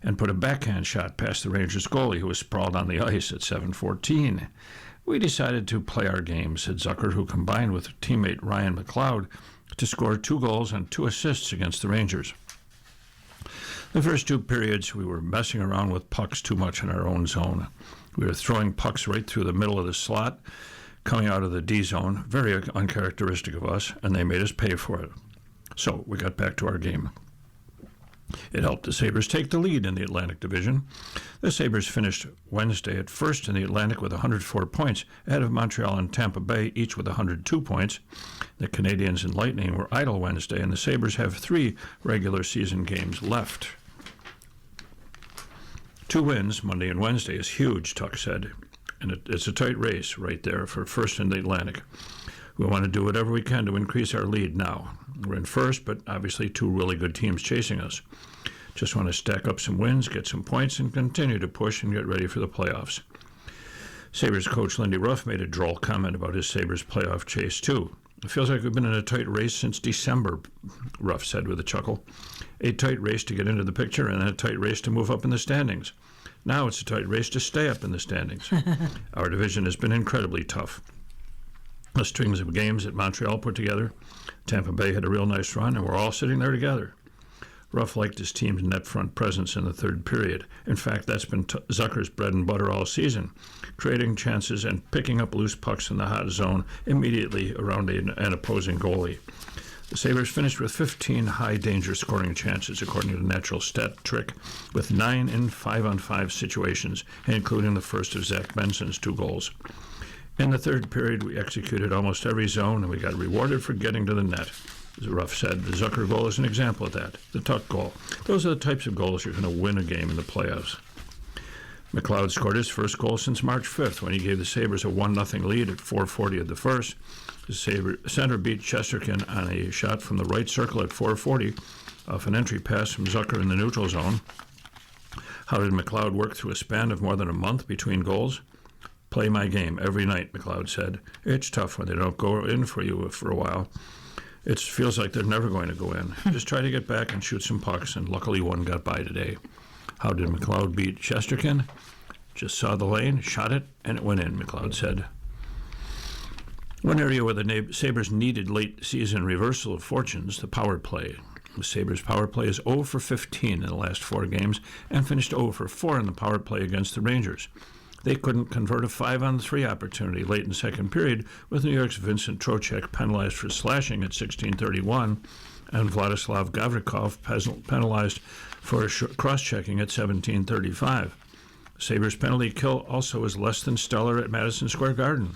and put a backhand shot past the Rangers goalie, who was sprawled on the ice at 7:14. We decided to play our game, said Zucker, who combined with teammate Ryan McLeod to score 2 goals and 2 assists against the Rangers. The first 2 periods, we were messing around with pucks too much in our own zone. We were throwing pucks right through the middle of the slot, coming out of the D zone, very uncharacteristic of us, and they made us pay for it. So we got back to our game. It helped the Sabres take the lead in the Atlantic Division. The Sabres finished Wednesday at first in the Atlantic with 104 points, ahead of Montreal and Tampa Bay, each with 102 points. The Canadiens and Lightning were idle Wednesday, and the Sabres have 3 regular season games left. 2 wins, Monday and Wednesday, is huge, Tuck said. And it's a tight race right there for first in the Atlantic. We want to do whatever we can to increase our lead now. We're in first, but obviously 2 really good teams chasing us. Just want to stack up some wins, get some points, and continue to push and get ready for the playoffs. Sabres coach Lindy Ruff made a droll comment about his Sabres playoff chase, too. It feels like we've been in a tight race since December, Ruff said with a chuckle. A tight race to get into the picture and then a tight race to move up in the standings. Now it's a tight race to stay up in the standings. Our division has been incredibly tough. The strings of games that Montreal put together, Tampa Bay had a real nice run, and we're all sitting there together. Ruff liked his team's net front presence in the third period. In fact, that's been Zucker's bread and butter all season, creating chances and picking up loose pucks in the hot zone immediately around an opposing goalie. The Sabres finished with 15 high-danger scoring chances, according to the Natural Stat Trick, with 9 in 5-on-5 situations, including the first of Zach Benson's 2 goals. In the third period, we executed almost every zone, and we got rewarded for getting to the net. As Ruff said, the Zucker goal is an example of that, the Tuck goal. Those are the types of goals you're going to win a game in the playoffs. McLeod scored his first goal since March 5th when he gave the Sabres a 1-0 lead at 4:40 of the first. The center beat Chesterkin on a shot from the right circle at 4:40 off an entry pass from Zucker in the neutral zone. How did McLeod work through a span of more than a month between goals? Play my game every night, McLeod said. It's tough when they don't go in for you for a while. It feels like they're never going to go in. Just try to get back and shoot some pucks, and luckily one got by today. How did McLeod beat Chesterkin? Just saw the lane, shot it, and it went in, McLeod said. One area where the Sabres needed late-season reversal of fortunes, the power play. The Sabres' power play is 0 for 15 in the last 4 games and finished 0 for 4 in the power play against the Rangers. They couldn't convert a 5-on-3 opportunity late in the second period, with New York's Vincent Trocheck penalized for slashing at 16:31 and Vladislav Gavrikov penalized for cross-checking at 17:35. Sabres' penalty kill also is less than stellar at Madison Square Garden.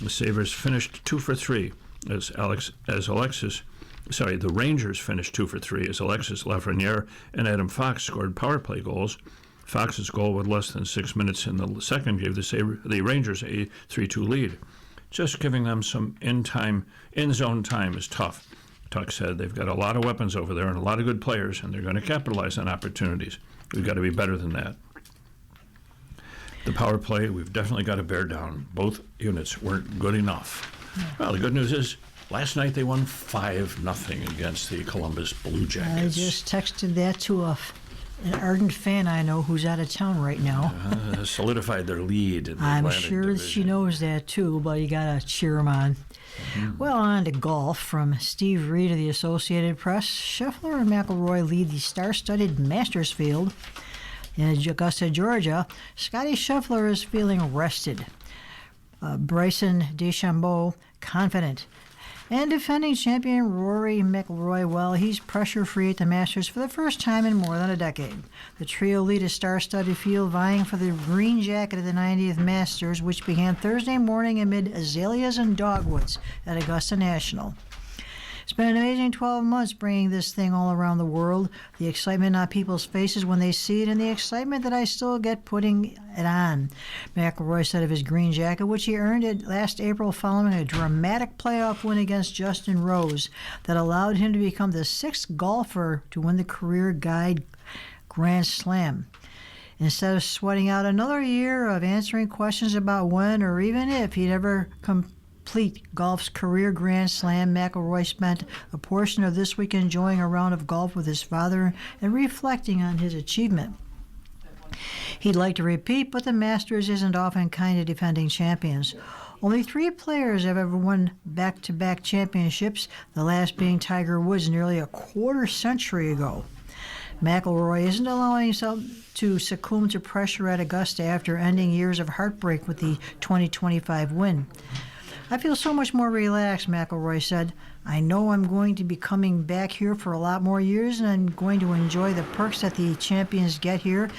The Sabres finished 2 for 3 the Rangers finished 2 for 3 as Alexis Lafreniere and Adam Fox scored power play goals. Fox's goal with less than 6 minutes in the second gave the Rangers a 3-2 lead. Just giving them some in-zone time is tough. Tuck said they've got a lot of weapons over there and a lot of good players, and they're going to capitalize on opportunities. We've got to be better than that. The power play, we've definitely got to bear down. Both units weren't good enough. Well, the good news is, last night they won 5-0 against the Columbus Blue Jackets. I just texted that to an ardent fan I know who's out of town right now. Solidified their lead in the I'm Atlantic sure Division. she knows that too, but you gotta cheer them on. Well, on to golf. From Steve Reed of the Associated Press, Scheffler and McIlroy lead the star-studded Masters field. In Augusta, Georgia, Scotty Scheffler is feeling rested. Bryson DeChambeau confident. And defending champion Rory McIlroy, well, he's pressure-free at the Masters for the first time in more than a decade. The trio lead a star-studded field vying for the green jacket of the 90th Masters, which began Thursday morning amid azaleas and dogwoods at Augusta National. It's been an amazing 12 months bringing this thing all around the world. The excitement on people's faces when they see it, and the excitement that I still get putting it on. McIlroy said of his green jacket, which he earned it last April following a dramatic playoff win against Justin Rose that allowed him to become the 6th golfer to win the career guide Grand Slam. Instead of sweating out another year of answering questions about when or even if he'd ever complete golf's career Grand Slam, McIlroy spent a portion of this week enjoying a round of golf with his father and reflecting on his achievement. He'd like to repeat, but the Masters isn't often kind to defending champions. Only 3 players have ever won back-to-back championships, the last being Tiger Woods nearly a quarter century ago. McIlroy isn't allowing himself to succumb to pressure at Augusta after ending years of heartbreak with the 2025 win. I feel so much more relaxed, McIlroy said. I know I'm going to be coming back here for a lot more years, and I'm going to enjoy the perks that the champions get here.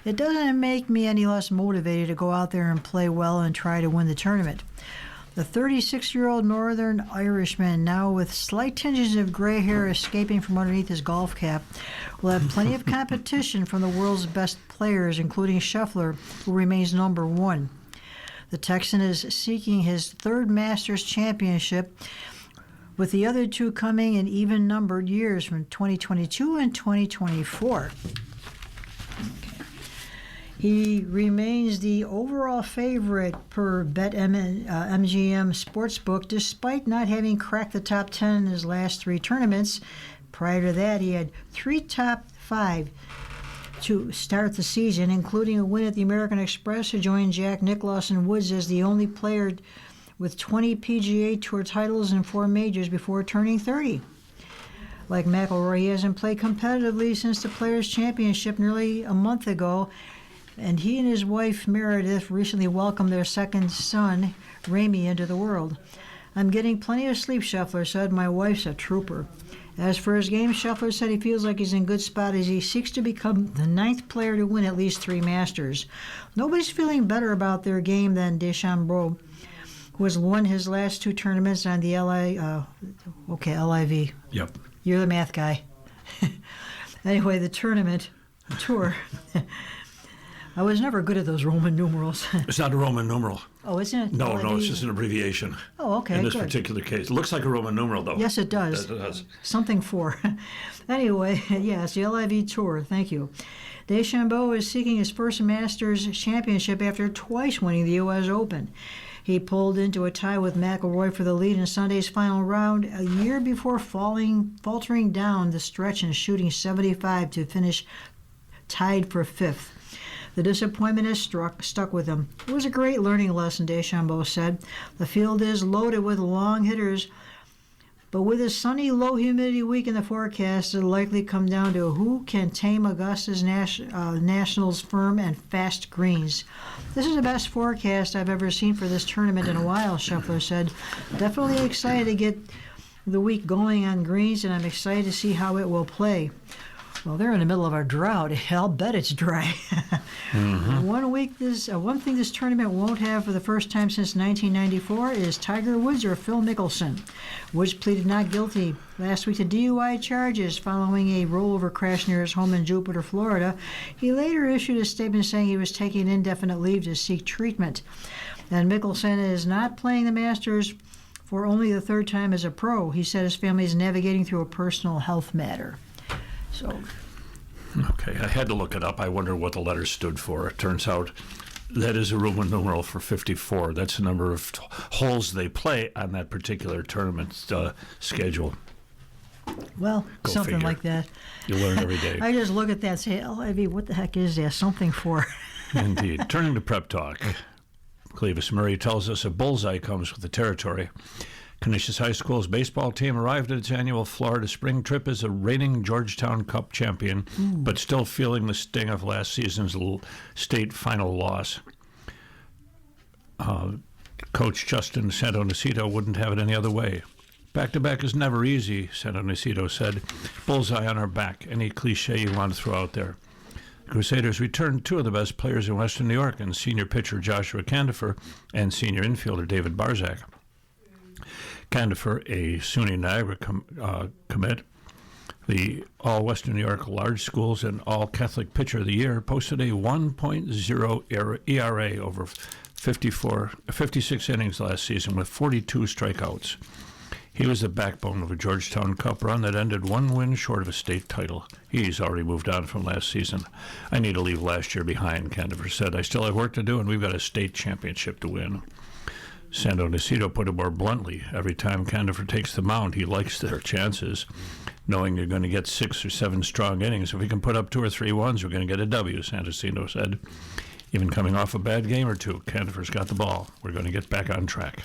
It doesn't make me any less motivated to go out there and play well and try to win the tournament. The 36-year-old Northern Irishman, now with slight tinges of gray hair escaping from underneath his golf cap, will have plenty of competition from the world's best players, including Scheffler, who remains number 1. The Texan is seeking his 3rd Masters championship, with the other 2 coming in even-numbered years from 2022 and 2024. He remains the overall favorite per BetMGM Sportsbook, despite not having cracked the top 10 in his last 3 tournaments. Prior to that, he had 3 top 5 to start the season, including a win at the American Express, who joined Jack Nicklaus and Woods as the only player with 20 PGA Tour titles and 4 majors before turning 30. Like McIlroy, he hasn't played competitively since the Players' Championship nearly a month ago, and he and his wife Meredith recently welcomed their second son, Ramy, into the world. "I'm getting plenty of sleep," Scheffler said. "My wife's a trooper." As for his game, Scheffler said he feels like he's in good spot as he seeks to become the 9th player to win at least 3 Masters. Nobody's feeling better about their game than DeChambeau, who has won his last 2 tournaments on the LIV. Yep. You're the math guy. Anyway, the tour. I was never good at those Roman numerals. It's not a Roman numeral. Oh, isn't it? No, LIV? it's just an abbreviation. Oh, okay, In this good. particular case. It looks like a Roman numeral, though. Yes, it does. It does. Something for. Anyway, yes, the LIV Tour. Thank you. DeChambeau is seeking his first Masters championship after twice winning the U.S. Open. He pulled into a tie with McIlroy for the lead in Sunday's final round a year before faltering down the stretch and shooting 75 to finish tied for 5th. The disappointment has stuck with him. "It was a great learning lesson," DeChambeau said. "The field is loaded with long hitters, but with a sunny, low-humidity week in the forecast, it'll likely come down to who can tame Augusta's Nationals' firm and fast greens. This is the best forecast I've ever seen for this tournament in a while," Scheffler said. "Definitely excited to get the week going on greens, and I'm excited to see how it will play." Well, they're in the middle of a drought. I'll bet it's dry. One thing this tournament won't have for the first time since 1994 is Tiger Woods or Phil Mickelson. Woods pleaded not guilty last week to DUI charges following a rollover crash near his home in Jupiter, Florida. He later issued a statement saying he was taking indefinite leave to seek treatment. And Mickelson is not playing the Masters for only the 3rd time as a pro. He said his family is navigating through a personal health matter. So, Okay, I had to look it up. I wonder what the letters stood for. It turns out that is a Roman numeral for 54. That's the number of holes they play on that particular tournament schedule. well, Go something figure. like that. You learn every day. I just look at that and say, LIV, what the heck is that? Something for. Indeed. Turning to prep talk. Clevis Murray tells us a bullseye comes with the territory. Canisius High School's baseball team arrived at its annual Florida spring trip as a reigning Georgetown Cup champion, but still feeling the sting of last season's state final loss. Coach Justin Santonocito wouldn't have it any other way. Back-to-back is never easy, Santonocito said. Bullseye on our back, any cliche you want to throw out there. Crusaders returned 2 of the best players in Western New York, and senior pitcher Joshua Candifer and senior infielder David Barzak. Candifer, a SUNY Niagara commit, the All-Western New York Large Schools and All-Catholic Pitcher of the Year, posted a 1.0 ERA over 56 innings last season with 42 strikeouts. He was the backbone of a Georgetown Cup run that ended 1 win short of a state title. He's already moved on from last season. "I need to leave last year behind," Candifer said. "I still have work to do, and we've got a state championship to win." Santonocito put it more bluntly. Every time Candifer takes the mound, he likes their chances, knowing you're going to get 6 or 7 strong innings. If we can put up 2 or 3 ones, we're going to get a W, Santonocito said. Even coming off a bad game or 2, Candifer's got the ball. We're going to get back on track.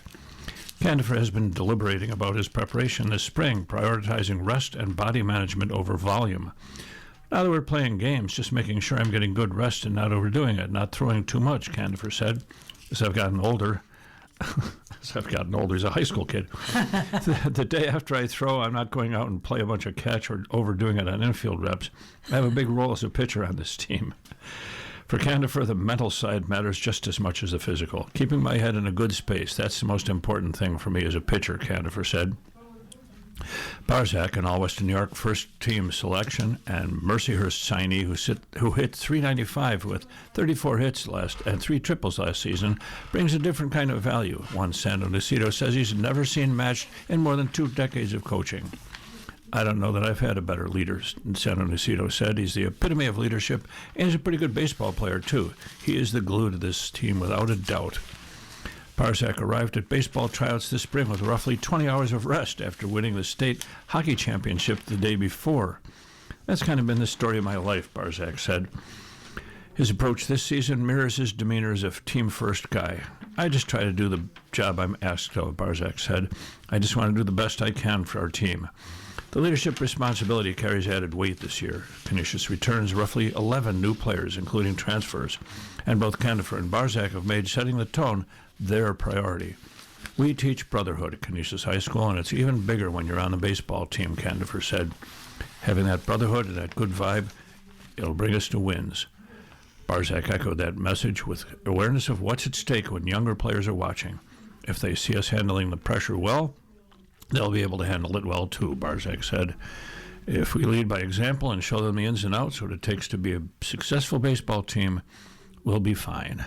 Candifer has been deliberating about his preparation this spring, prioritizing rest and body management over volume. "Now that we're playing games, just making sure I'm getting good rest and not overdoing it, not throwing too much," Candifer said. As I've gotten older, he's a high school kid. The day after I throw, I'm not going out and play a bunch of catch or overdoing it on infield reps. I have a big role as a pitcher on this team. For Candifer, the mental side matters just as much as the physical. "Keeping my head in a good space, that's the most important thing for me as a pitcher," Candifer said. Barzak, an All-Western New York first-team selection, and Mercyhurst signee who hit .395 with 34 hits and 3 triples last season, brings a different kind of value. Juan Santonocito says he's never seen matched in more than 2 decades of coaching. I don't know that I've had a better leader, San Isidro said. He's the epitome of leadership, and he's a pretty good baseball player, too. He is the glue to this team, without a doubt. Barzak arrived at baseball tryouts this spring with roughly 20 hours of rest after winning the state hockey championship the day before. That's kind of been the story of my life, Barzak said. His approach this season mirrors his demeanor as a team-first guy. I just try to do the job I'm asked of, Barzak said. I just want to do the best I can for our team. The leadership responsibility carries added weight this year. Canisius returns roughly 11 new players, including transfers, and both Candifer and Barzak have made setting the tone their priority. We teach brotherhood at Canisius High School, and it's even bigger when you're on the baseball team, Candifer said. Having that brotherhood and that good vibe, it'll bring us to wins. Barzak echoed that message with awareness of what's at stake when younger players are watching. If they see us handling the pressure well, they'll be able to handle it well too, Barzak said. If we lead by example and show them the ins and outs, what it takes to be a successful baseball team, we'll be fine.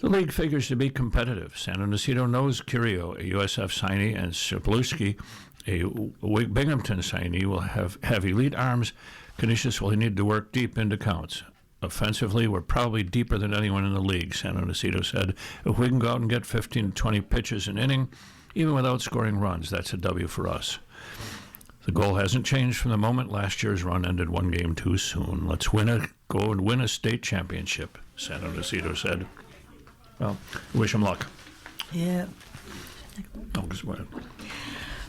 The league figures to be competitive. San Isidro knows Curio, a USF signee, and Szapulski, a Binghamton signee, will have elite arms. Canisius will need to work deep into counts. Offensively, we're probably deeper than anyone in the league, San Isidro said. If we can go out and get 15 to 20 pitches an inning, even without scoring runs, that's a W for us. The goal hasn't changed from the moment last year's run ended one game too soon. Let's go and win a state championship, San Isidro said. Well, wish him luck. Yeah. Oh, just what?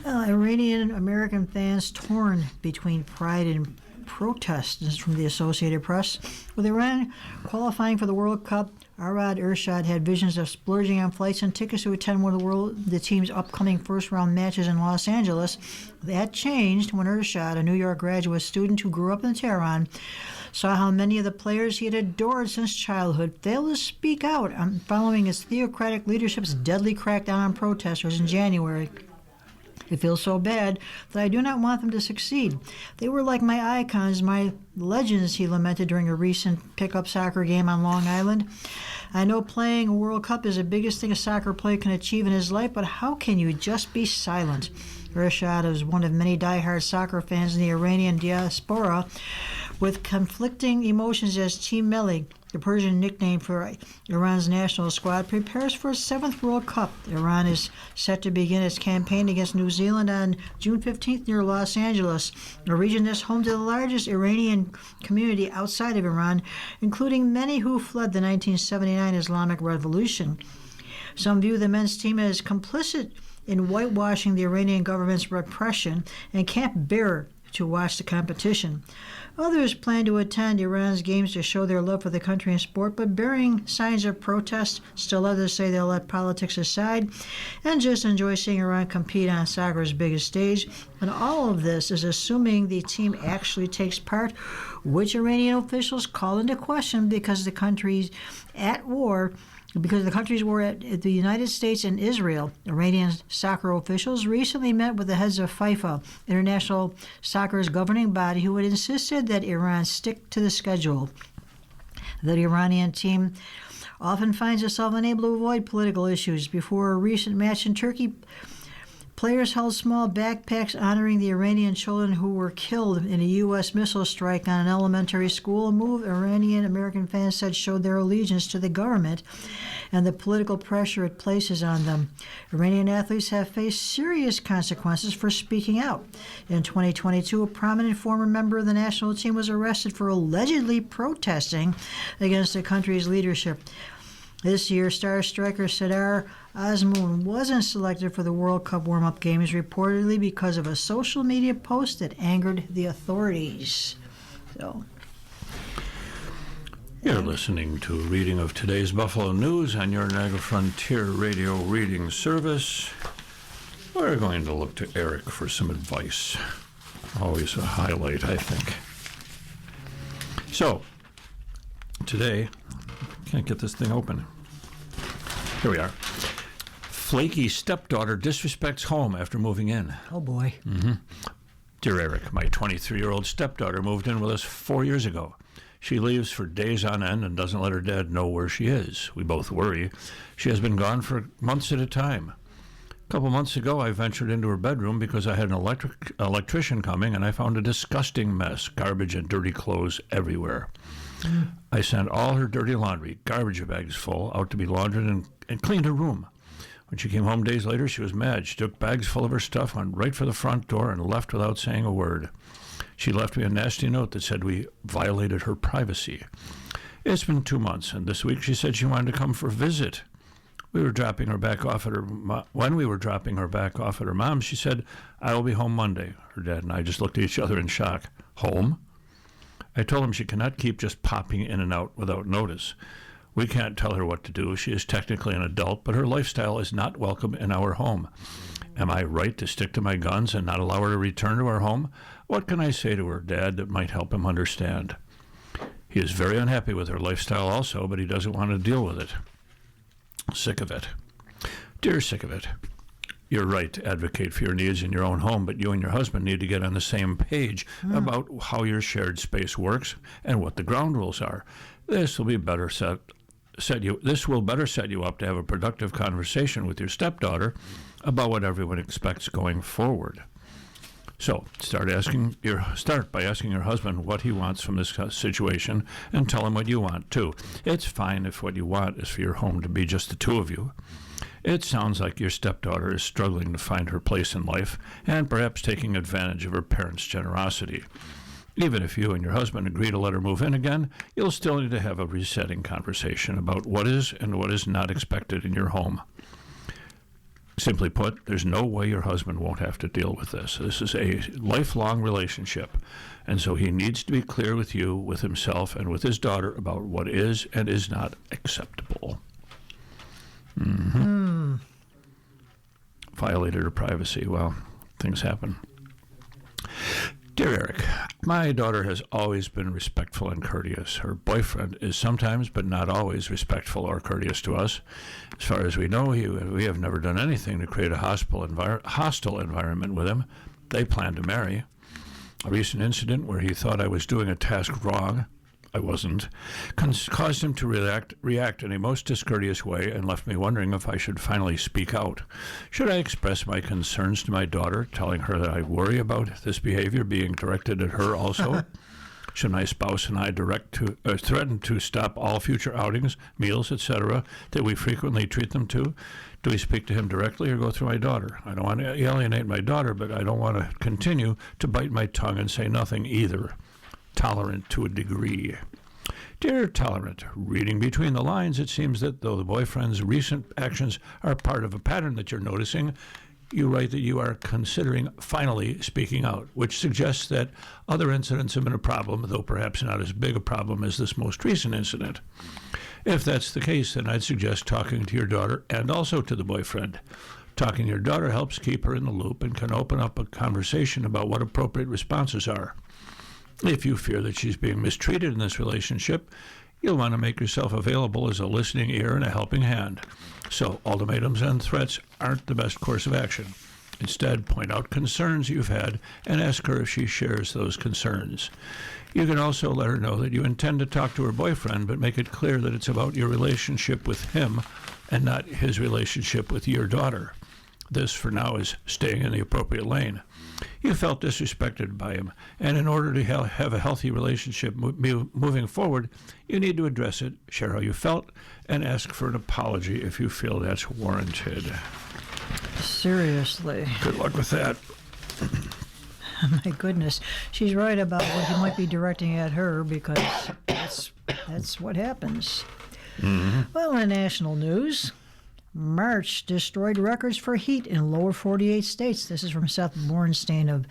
Iranian American fans torn between pride and protest. This is from the Associated Press. With Iran qualifying for the World Cup, Arad Irshad had visions of splurging on flights and tickets to attend one of the team's upcoming first-round matches in Los Angeles. That changed when Irshad, a New York graduate student who grew up in Tehran, saw how many of the players he had adored since childhood failed to speak out following his theocratic leadership's deadly crackdown on protesters in January. I feel so bad that I do not want them to succeed. They were like my icons, my legends, he lamented during a recent pickup soccer game on Long Island. I know playing a World Cup is the biggest thing a soccer player can achieve in his life, but how can you just be silent? Irshad is one of many diehard soccer fans in the Iranian diaspora with conflicting emotions as Team Melli, the Persian nickname for Iran's national squad, prepares for its 7th World Cup. Iran is set to begin its campaign against New Zealand on June 15th near Los Angeles, a region that's home to the largest Iranian community outside of Iran, including many who fled the 1979 Islamic Revolution. Some view the men's team as complicit in whitewashing the Iranian government's repression and can't bear to watch the competition. Others plan to attend Iran's games to show their love for the country and sport, but bearing signs of protest. Still others say they'll let politics aside and just enjoy seeing Iran compete on soccer's biggest stage. And all of this is assuming the team actually takes part, which Iranian officials call into question because the country's at war. Because the countries were at the United States and Israel. Iranian soccer officials recently met with the heads of FIFA, international soccer's governing body, who had insisted that Iran stick to the schedule. The Iranian team often finds itself unable to avoid political issues. Before a recent match in Turkey, players held small backpacks honoring the Iranian children who were killed in a U.S. missile strike on an elementary school, a move Iranian American fans said showed their allegiance to the government and the political pressure it places on them. Iranian athletes have faced serious consequences for speaking out. In 2022, a prominent former member of the national team was arrested for allegedly protesting against the country's leadership. This year, star striker Sardar Azmoun wasn't selected for the World Cup warm-up games, reportedly because of a social media post that angered the authorities. You're listening to a reading of today's Buffalo News on your Niagara Frontier Radio reading service. We're going to look to Eric for some advice. Always a highlight, I think. So, today, can't get this thing open. Here we are. Flaky stepdaughter disrespects home after moving in. Oh, boy. Dear Eric, my 23-year-old stepdaughter moved in with us 4 years ago. She leaves for days on end and doesn't let her dad know where she is. We both worry. She has been gone for months at a time. couple months ago, I ventured into her bedroom because I had an electrician coming, and I found a disgusting mess, garbage and dirty clothes everywhere. I sent all her dirty laundry, garbage bags full, out to be laundered and cleaned her room. When she came home days later, she was mad. She took bags full of her stuff, went right for the front door, and left without saying a word. She left me a nasty note that said we violated her privacy. It's been 2 months, and this week she said she wanted to come for a visit. When we were dropping her back off at her mom's, she said, "I will be home Monday." Her dad and I just looked at each other in shock. Home? I told him she cannot keep just popping in and out without notice. We can't tell her what to do. She is technically an adult, but her lifestyle is not welcome in our home. Am I right to stick to my guns and not allow her to return to our home? What can I say to her, Dad, that might help him understand? He is very unhappy with her lifestyle also, but he doesn't want to deal with it. Sick of it. Dear sick of it. You're right to advocate for your needs in your own home, but you and your husband need to get on the same page about how your shared space works and what the ground rules are. This will better set you up to have a productive conversation with your stepdaughter about what everyone expects going forward. So start by asking your husband what he wants from this situation, and tell him what you want too. It's fine if what you want is for your home to be just the two of you. It sounds like your stepdaughter is struggling to find her place in life and perhaps taking advantage of her parents' generosity. Even if you and your husband agree to let her move in again, you'll still need to have a resetting conversation about what is and what is not expected in your home. Simply put, there's no way your husband won't have to deal with this. This is a lifelong relationship, and so he needs to be clear with you, with himself, and with his daughter about what is and is not acceptable. Violated her privacy. Well, things happen. Dear Eric, my daughter has always been respectful and courteous. Her boyfriend is sometimes, but not always, respectful or courteous to us. As far as we know, we have never done anything to create a hostile environment with him. They plan to marry. A recent incident where he thought I was doing a task wrong, I wasn't, caused him to react in a most discourteous way and left me wondering if I should finally speak out. Should I express my concerns to my daughter, telling her that I worry about this behavior being directed at her also? Should my spouse and I threaten to stop all future outings, meals, etc., that we frequently treat them to? Do we speak to him directly or go through my daughter? I don't want to alienate my daughter, but I don't want to continue to bite my tongue and say nothing either. Tolerant to a degree. Dear Tolerant, reading between the lines, it seems that though the boyfriend's recent actions are part of a pattern that you're noticing, you write that you are considering finally speaking out, which suggests that other incidents have been a problem, though perhaps not as big a problem as this most recent incident. If that's the case, then I'd suggest talking to your daughter and also to the boyfriend. Talking to your daughter helps keep her in the loop and can open up a conversation about what appropriate responses are. If you fear that she's being mistreated in this relationship, you'll want to make yourself available as a listening ear and a helping hand. So ultimatums and threats aren't the best course of action. Instead, point out concerns you've had and ask her if she shares those concerns. You can also let her know that you intend to talk to her boyfriend, but make it clear that it's about your relationship with him and not his relationship with your daughter. This, for now, is staying in the appropriate lane. You felt disrespected by him, and in order to have a healthy relationship moving forward, you need to address it, share how you felt, and ask for an apology if you feel that's warranted. Seriously. Good luck with that. My goodness. She's right about what he might be directing at her, because that's what happens. Well, in national news, March destroyed records for heat in lower 48 states. This is from Seth Bornstein of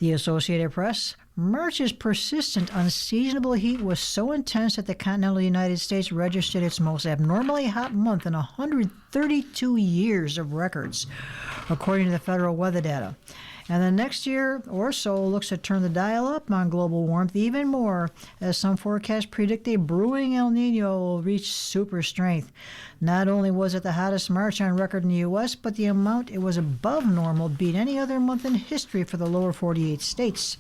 the Associated Press. March's persistent, unseasonable heat was so intense that the continental United States registered its most abnormally hot month in 132 years of records, according to the federal weather data. And the next year or so looks to turn the dial up on global warmth even more, as some forecasts predict a brewing El Nino will reach super strength. Not only was it the hottest March on record in the U.S., but the amount it was above normal beat any other month in history for the lower 48 states.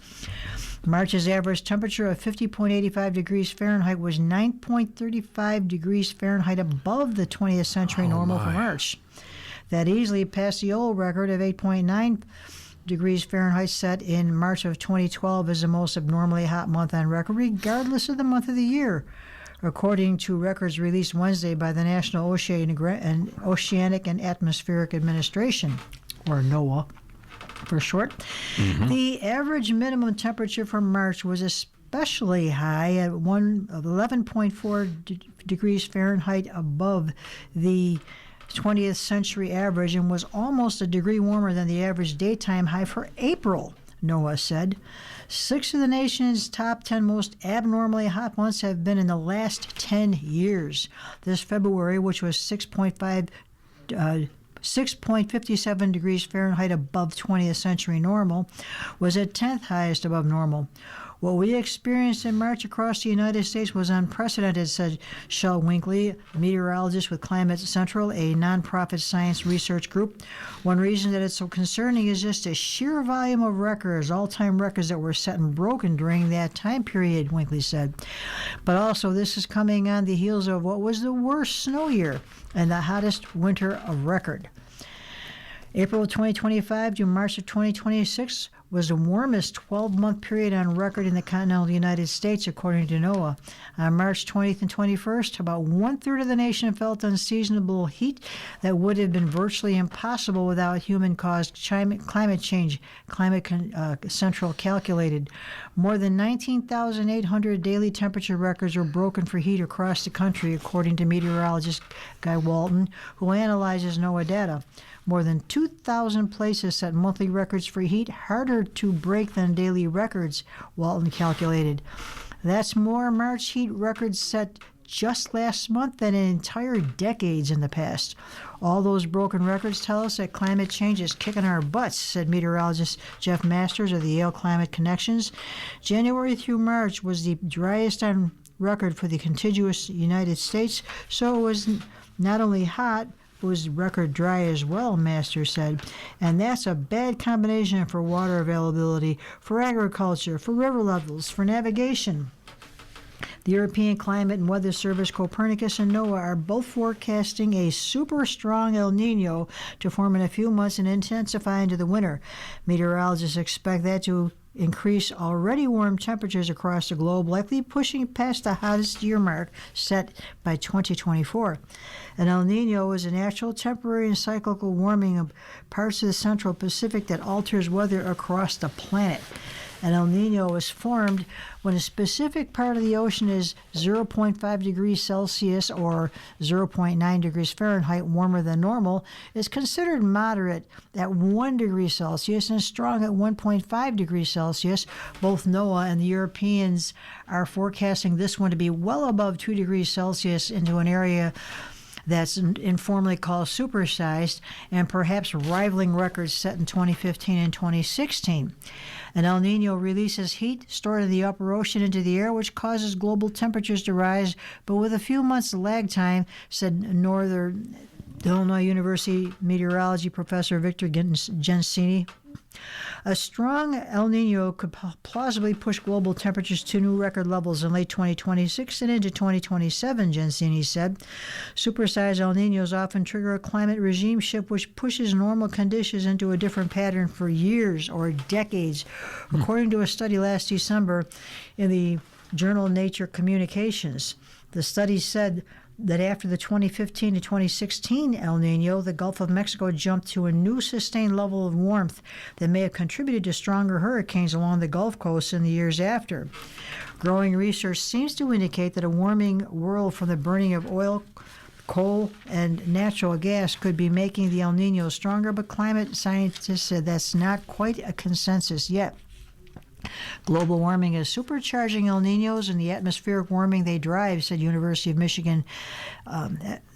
March's average temperature of 50.85 degrees Fahrenheit was 9.35 degrees Fahrenheit above the 20th century normal for March. That easily passed the old record of 8.9 degrees Fahrenheit set in March of 2012 as the most abnormally hot month on record, regardless of the month of the year, according to records released Wednesday by the National Oceanic and Atmospheric Administration, or NOAA for short. The average minimum temperature for March was especially high at 11.4 degrees Fahrenheit above the 20th century average and was almost a degree warmer than the average daytime high for April, NOAA said. 6 of the nation's top 10 most abnormally hot months have been in the last 10 years. This February, which was 6.57 degrees Fahrenheit above 20th century normal, was at 10th highest above normal. What we experienced in March across the United States was unprecedented, said Shel Winkley, meteorologist with Climate Central, a nonprofit science research group. One reason that it's so concerning is just the sheer volume of records, all-time records that were set and broken during that time period, Winkley said. But also, this is coming on the heels of what was the worst snow year and the hottest winter of record. April of 2025 to March of 2026 was the warmest 12-month period on record in the continental United States, according to NOAA. On March 20th and 21st, about one-third of the nation felt unseasonable heat that would have been virtually impossible without human-caused climate change, Climate Central calculated. More than 19,800 daily temperature records were broken for heat across the country, according to meteorologist Guy Walton, who analyzes NOAA data. More than 2,000 places set monthly records for heat, harder to break than daily records, Walton calculated. That's more March heat records set just last month than in entire decades in the past. All those broken records tell us that climate change is kicking our butts, said meteorologist Jeff Masters of the Yale Climate Connections. January through March was the driest on record for the contiguous United States, so it was not only hot, was record dry as well, Masters said. And that's a bad combination for water availability, for agriculture, for river levels, for navigation. The European Climate and Weather Service, Copernicus, and NOAA are both forecasting a super strong El Nino to form in a few months and intensify into the winter. Meteorologists expect that to increase already warm temperatures across the globe, likely pushing past the hottest year mark set by 2024. An El Nino is a natural, temporary, and cyclical warming of parts of the central Pacific that alters weather across the planet. An El Nino is formed when a specific part of the ocean is 0.5 degrees Celsius or 0.9 degrees Fahrenheit warmer than normal, is considered moderate at 1 degree Celsius and strong at 1.5 degrees Celsius. Both NOAA and the Europeans are forecasting this one to be well above 2 degrees Celsius into an area that's informally called supersized and perhaps rivaling records set in 2015 and 2016. An El Nino releases heat stored in the upper ocean into the air, which causes global temperatures to rise, but with a few months lag time, said Northern Illinois University meteorology professor Victor Gensini. A strong El Nino could plausibly push global temperatures to new record levels in late 2026 and into 2027, Gensini said. Supersized El Ninos often trigger a climate regime shift which pushes normal conditions into a different pattern for years or decades, according to a study last December in the journal Nature Communications. The study said that after the 2015 to 2016 El Nino, the Gulf of Mexico jumped to a new sustained level of warmth that may have contributed to stronger hurricanes along the Gulf Coast in the years after. Growing research seems to indicate that a warming world from the burning of oil, coal, and natural gas could be making the El Nino stronger, but climate scientists said that's not quite a consensus yet. Global warming is supercharging El Ninos and the atmospheric warming they drive, said University of Michigan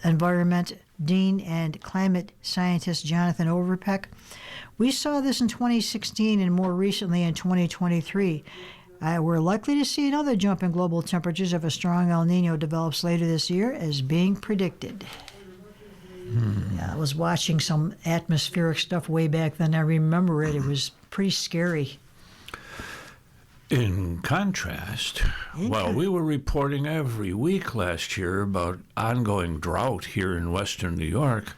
Environment Dean and climate scientist Jonathan Overpeck. We saw this in 2016 and more recently in 2023. We're likely to see another jump in global temperatures if a strong El Nino develops later this year, as being predicted. I was watching some atmospheric stuff way back then. I remember it. It was pretty scary. In contrast, while we were reporting every week last year about ongoing drought here in western New York,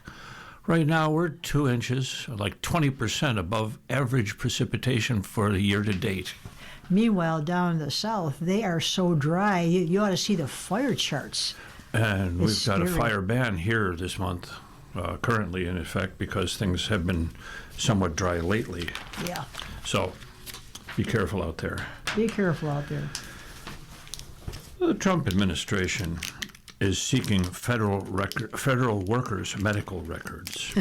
Right now, we're 2 inches, like 20% above average precipitation for the year to date. Meanwhile, down in the south, they are so dry, you ought to see the fire charts. And It's we've got a scary. fire ban here this month, currently in effect, because things have been somewhat dry lately. Yeah, So be careful out there. be careful out there. The Trump administration is seeking federal workers' medical records.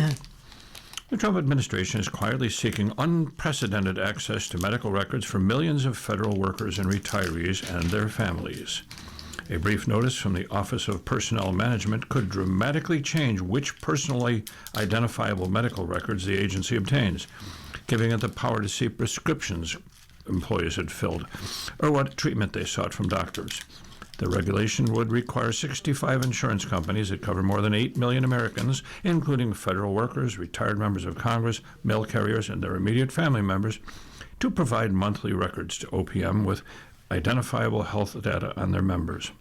The Trump administration is quietly seeking unprecedented access to medical records for millions of federal workers and retirees and their families. A brief notice from the Office of Personnel Management could dramatically change which personally identifiable medical records the agency obtains, giving it the power to see prescriptions employees had filled or what treatment they sought from doctors. The regulation would require 65 insurance companies that cover more than 8 million Americans, including federal workers, retired members of Congress, mail carriers, and their immediate family members, to provide monthly records to OPM with identifiable health data on their members.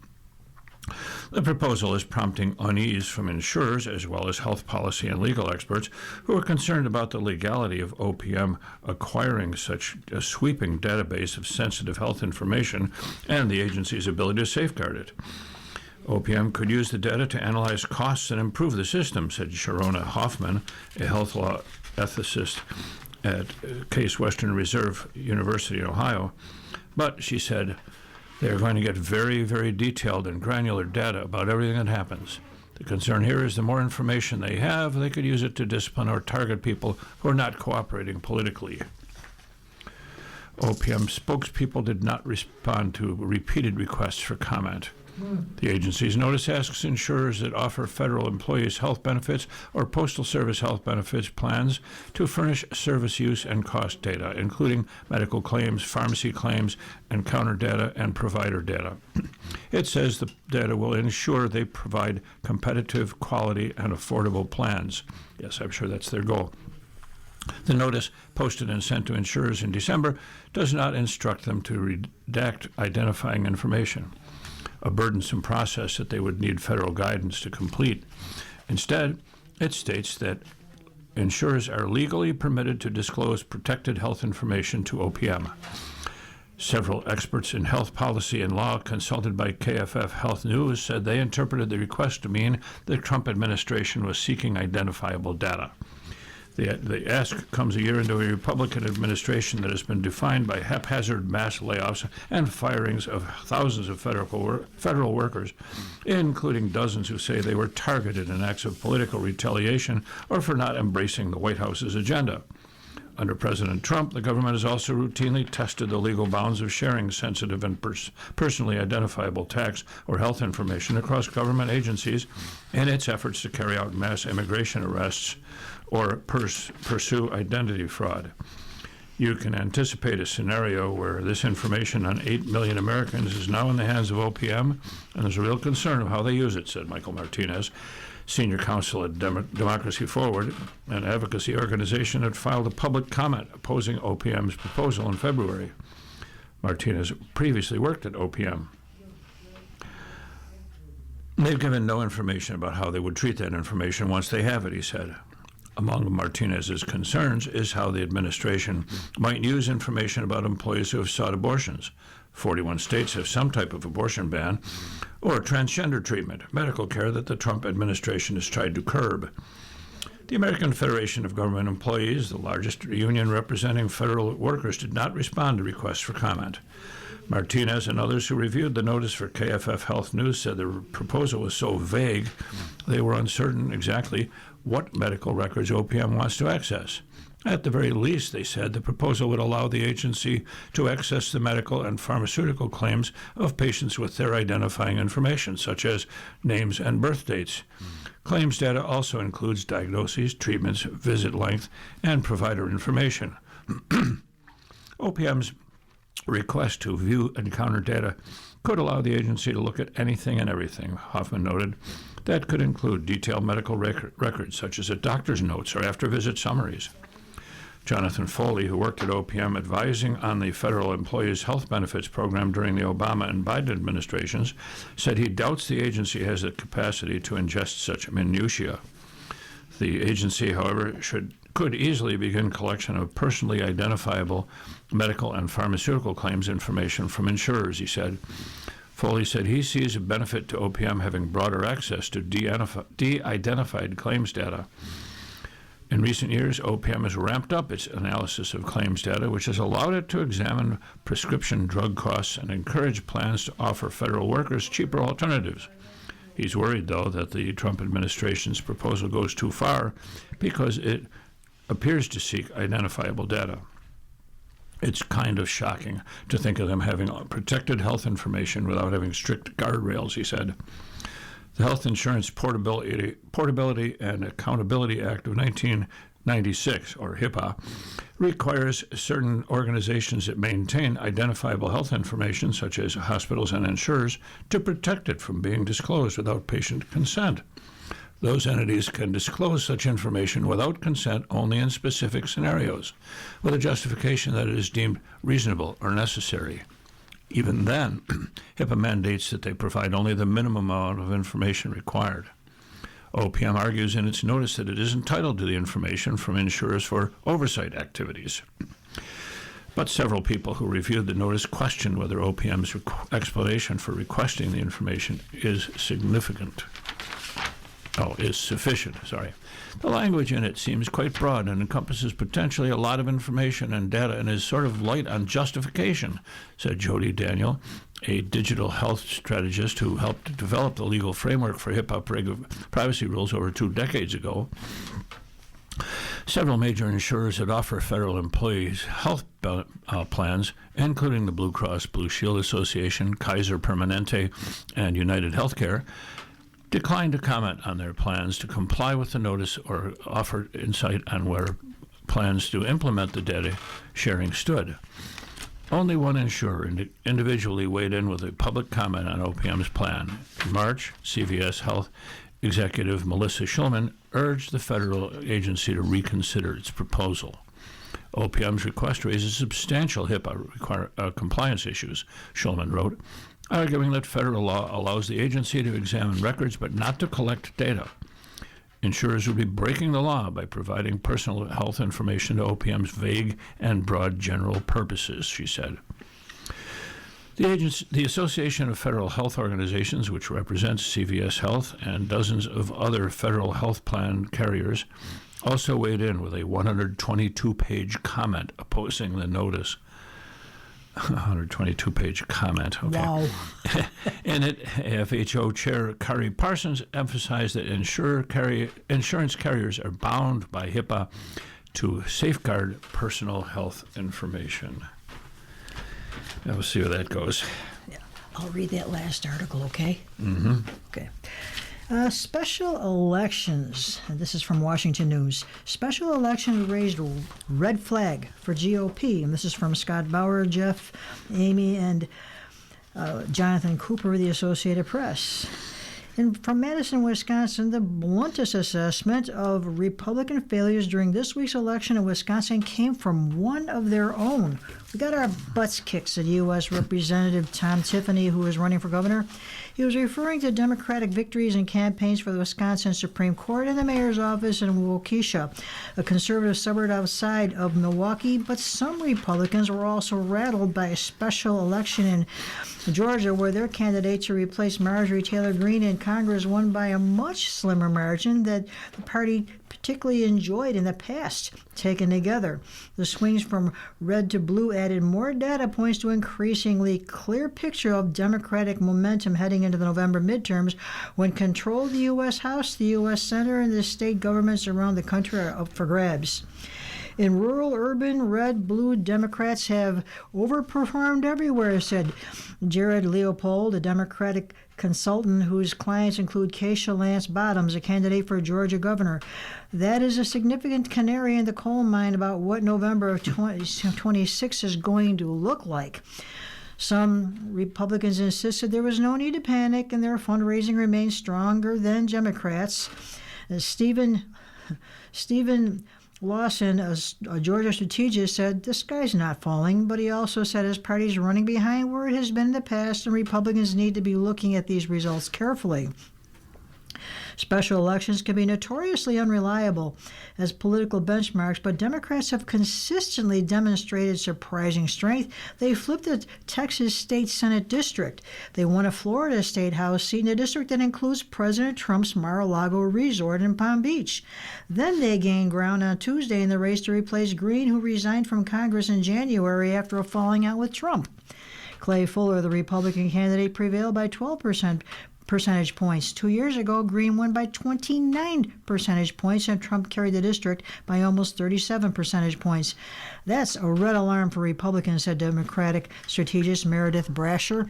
The proposal is prompting unease from insurers as well as health policy and legal experts who are concerned about the legality of OPM acquiring such a sweeping database of sensitive health information and the agency's ability to safeguard it. OPM could use the data to analyze costs and improve the system, said Sharona Hoffman, a health law ethicist at Case Western Reserve University in Ohio. But, she said, they're going to get very, very detailed and granular data about everything that happens. The concern here is the more information they have, they could use it to discipline or target people who are not cooperating politically. OPM spokespeople did not respond to repeated requests for comment. The agency's notice asks insurers that offer federal employees health benefits or Postal Service health benefits plans to furnish service use and cost data, including medical claims, pharmacy claims, encounter data, and provider data. It says the data will ensure they provide competitive, quality, and affordable plans. Yes, I'm sure that's their goal. The notice, posted and sent to insurers in December, does not instruct them to redact identifying information, a burdensome process that they would need federal guidance to complete. Instead, it states that insurers are legally permitted to disclose protected health information to OPM. Several experts in health policy and law consulted by KFF Health News said they interpreted the request to mean the Trump administration was seeking identifiable data. The ask comes a year into a Republican administration that has been defined by haphazard mass layoffs and firings of thousands of federal workers, including dozens who say they were targeted in acts of political retaliation or for not embracing the White House's agenda. Under President Trump, the government has also routinely tested the legal bounds of sharing sensitive and personally identifiable tax or health information across government agencies in its efforts to carry out mass immigration arrests or pursue identity fraud. You can anticipate a scenario where this information on 8 million Americans is now in the hands of OPM, and there's a real concern of how they use it, said Michael Martinez, senior counsel at Democracy Forward, an advocacy organization that filed a public comment opposing OPM's proposal in February. Martinez previously worked at OPM. They've given no information about how they would treat that information once they have it, he said. Among Martinez's concerns is how the administration might use information about employees who have sought abortions. 41 states have some type of abortion ban, or transgender treatment, medical care that the Trump administration has tried to curb. The American Federation of Government Employees, the largest union representing federal workers, did not respond to requests for comment. Martinez and others who reviewed the notice for KFF Health News said the proposal was so vague they were uncertain exactly what medical records OPM wants to access. At the very least, they said, the proposal would allow the agency to access the medical and pharmaceutical claims of patients with their identifying information, such as names and birth dates. Claims data also includes diagnoses, treatments, visit length, and provider information. OPM's request to view encounter data could allow the agency to look at anything and everything, Hoffman noted. That could include detailed medical records, such as a doctor's notes or after-visit summaries. Jonathan Foley, who worked at OPM advising on the federal employees' health benefits program during the Obama and Biden administrations, said he doubts the agency has the capacity to ingest such minutiae. The agency, however, could easily begin collection of personally identifiable medical and pharmaceutical claims information from insurers, he said. Foley said he sees a benefit to OPM having broader access to de-identified claims data. In recent years, OPM has ramped up its analysis of claims data, which has allowed it to examine prescription drug costs and encourage plans to offer federal workers cheaper alternatives. He's worried, though, that the Trump administration's proposal goes too far because it appears to seek identifiable data. It's kind of shocking to think of them having protected health information without having strict guardrails, he said. The Health Insurance Portability and Accountability Act of 1996, or HIPAA, requires certain organizations that maintain identifiable health information, such as hospitals and insurers, to protect it from being disclosed without patient consent. Those entities can disclose such information without consent only in specific scenarios, with a justification that it is deemed reasonable or necessary. Even then, HIPAA mandates that they provide only the minimum amount of information required. OPM argues in its notice that it is entitled to the information from insurers for oversight activities. But several people who reviewed the notice questioned whether OPM's explanation for requesting the information is sufficient. The language in it seems quite broad and encompasses potentially a lot of information and data and is sort of light on justification, said Jody Daniel, a digital health strategist who helped develop the legal framework for HIPAA privacy rules over 2 decades ago. Several major insurers that offer federal employees health plans, including the Blue Cross Blue Shield Association, Kaiser Permanente, and United Healthcare, declined to comment on their plans to comply with the notice or offer insight on where plans to implement the data sharing stood. Only one insurer individually weighed in with a public comment on OPM's plan. In March, CVS Health executive Melissa Schulman urged the federal agency to reconsider its proposal. OPM's request raises substantial HIPAA compliance issues, Schulman wrote, arguing that federal law allows the agency to examine records but not to collect data. Insurers would be breaking the law by providing personal health information to OPM's vague and broad general purposes, she said. The Association of Federal Health Organizations, which represents CVS Health and dozens of other federal health plan carriers, also weighed in with a 122-page comment opposing the notice. 122-page comment. Okay. Wow. In it, FHO Chair Kari Parsons emphasized that insurance carriers are bound by HIPAA to safeguard personal health information. We'll see where that goes. Yeah, I'll read that last article, okay? Mm-hmm. Okay. Special elections, and this is from Washington News. Special election raised red flag for GOP, and this is from Scott Bauer, Jeff, Amy, and Jonathan Cooper of the Associated Press. And from Madison, Wisconsin, the bluntest assessment of Republican failures during this week's election in Wisconsin came from one of their own. We got our butts kicked, said U.S. Representative Tom Tiffany, who is running for governor. He was referring to Democratic victories and campaigns for the Wisconsin Supreme Court and the mayor's office in Waukesha, a conservative suburb outside of Milwaukee. But some Republicans were also rattled by a special election in Georgia, where their candidate to replace Marjorie Taylor Greene in Congress won by a much slimmer margin that the party particularly enjoyed in the past. Taken together, the swings from red to blue added more data points to an increasingly clear picture of Democratic momentum heading into the November midterms, when control of the U.S. House, the U.S. Senate, and the state governments around the country are up for grabs. In rural, urban, red, blue, Democrats have overperformed everywhere, said Jared Leopold, a Democratic consultant whose clients include Keisha Lance Bottoms, a candidate for Georgia governor. That is a significant canary in the coal mine about what November of 2026 is going to look like. Some Republicans insisted there was no need to panic and their fundraising remained stronger than Democrats. Stephen Lawson, a Georgia strategist, said the sky's not falling, but he also said his party's running behind where it has been in the past and Republicans need to be looking at these results carefully. Special elections can be notoriously unreliable as political benchmarks, but Democrats have consistently demonstrated surprising strength. They flipped a Texas state Senate district. They won a Florida state House seat in a district that includes President Trump's Mar-a-Lago resort in Palm Beach. Then they gained ground on Tuesday in the race to replace Green, who resigned from Congress in January after a falling out with Trump. Clay Fuller, the Republican candidate, prevailed by 12 percentage points. 2 years ago, Green won by 29 percentage points, and Trump carried the district by almost 37 percentage points. That's a red alarm for Republicans, said Democratic strategist Meredith Brasher.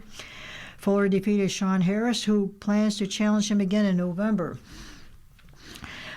Fuller defeated Sean Harris, who plans to challenge him again in November.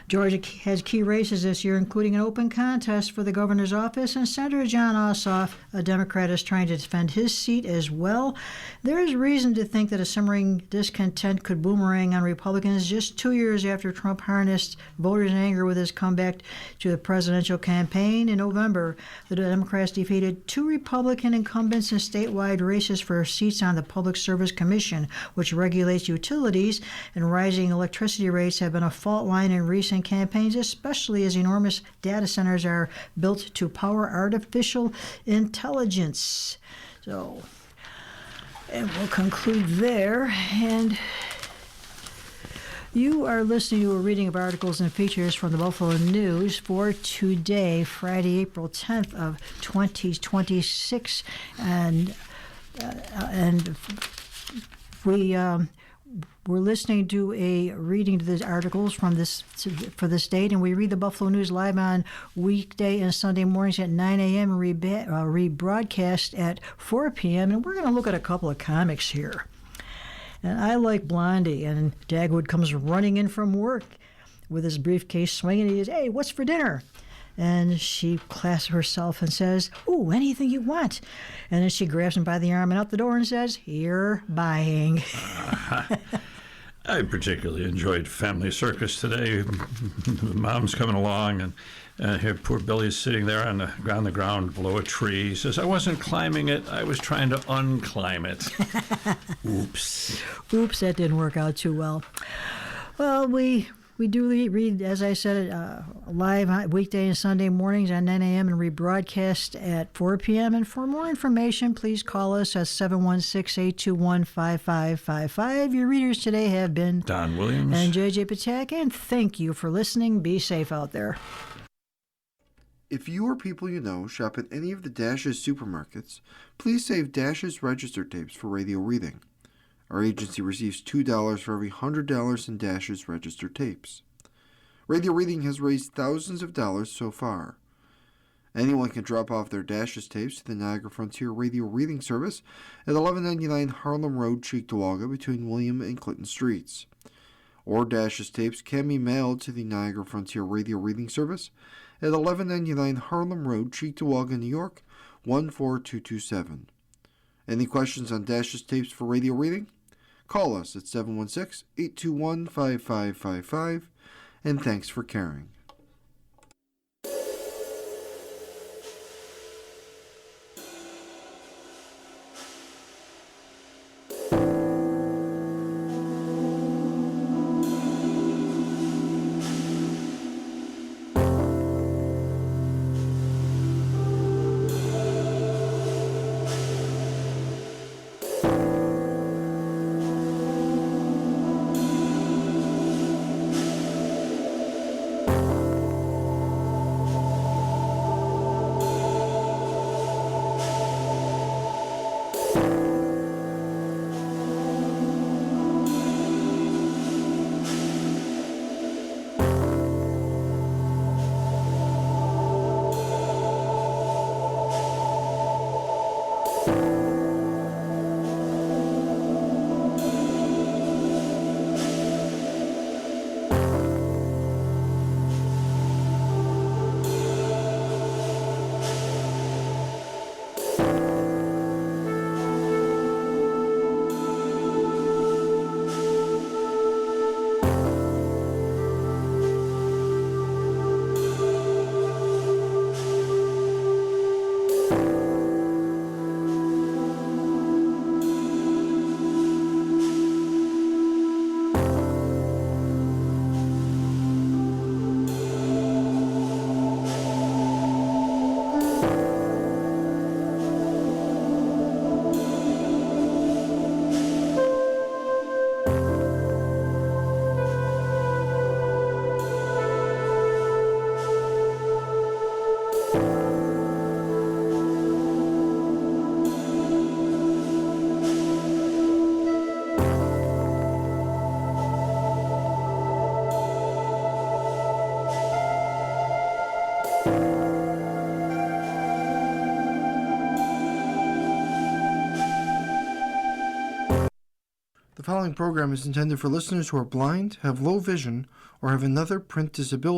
Georgia has key races this year, including an open contest for the governor's office, and Senator Jon Ossoff, a Democrat, is trying to defend his seat as well. There is reason to think that a simmering discontent could boomerang on Republicans just 2 years after Trump harnessed voters' anger with his comeback to the presidential campaign. In November, the Democrats defeated 2 Republican incumbents in statewide races for seats on the Public Service Commission, which regulates utilities, and rising electricity rates have been a fault line in recent campaigns, especially as enormous data centers are built to power artificial intelligence. So, and we'll conclude there. And you are listening to a reading of articles and features from the Buffalo News for today, Friday, April 10th of 2026, and we're listening to a reading to the articles from for this date, and we read the Buffalo News live on weekday and Sunday mornings at 9 a.m. and rebroadcast at 4 p.m. And we're going to look at a couple of comics here. And I like Blondie, and Dagwood comes running in from work with his briefcase swinging. He says, "Hey, what's for dinner?" And she clasps herself and says, "Ooh, anything you want." And then she grabs him by the arm and out the door and says, "You're buying." I particularly enjoyed Family Circus today. Mom's coming along, and here poor Billy's sitting there on the ground below a tree. He says, "I wasn't climbing it. I was trying to unclimb it." Oops. Oops, that didn't work out too well. Well, we do read, as I said, live weekday and Sunday mornings at 9 a.m. and rebroadcast at 4 p.m. And for more information, please call us at 716-821-5555. Your readers today have been Don Williams and J.J. Patak, and thank you for listening. Be safe out there. If you or people you know shop at any of the Dash's supermarkets, please save Dash's register tapes for radio reading. Our agency receives $2 for every $100 in Dash's register tapes. Radio Reading has raised thousands of dollars so far. Anyone can drop off their Dash's tapes to the Niagara Frontier Radio Reading Service at 1199 Harlem Road, Cheektowaga, between William and Clinton Streets. Or Dash's tapes can be mailed to the Niagara Frontier Radio Reading Service at 1199 Harlem Road, Cheektowaga, New York, 14227. Any questions on Dash's tapes for radio reading? Call us at 716-821-5555, and thanks for caring. following program is intended for listeners who are blind, have low vision, or have another print disability.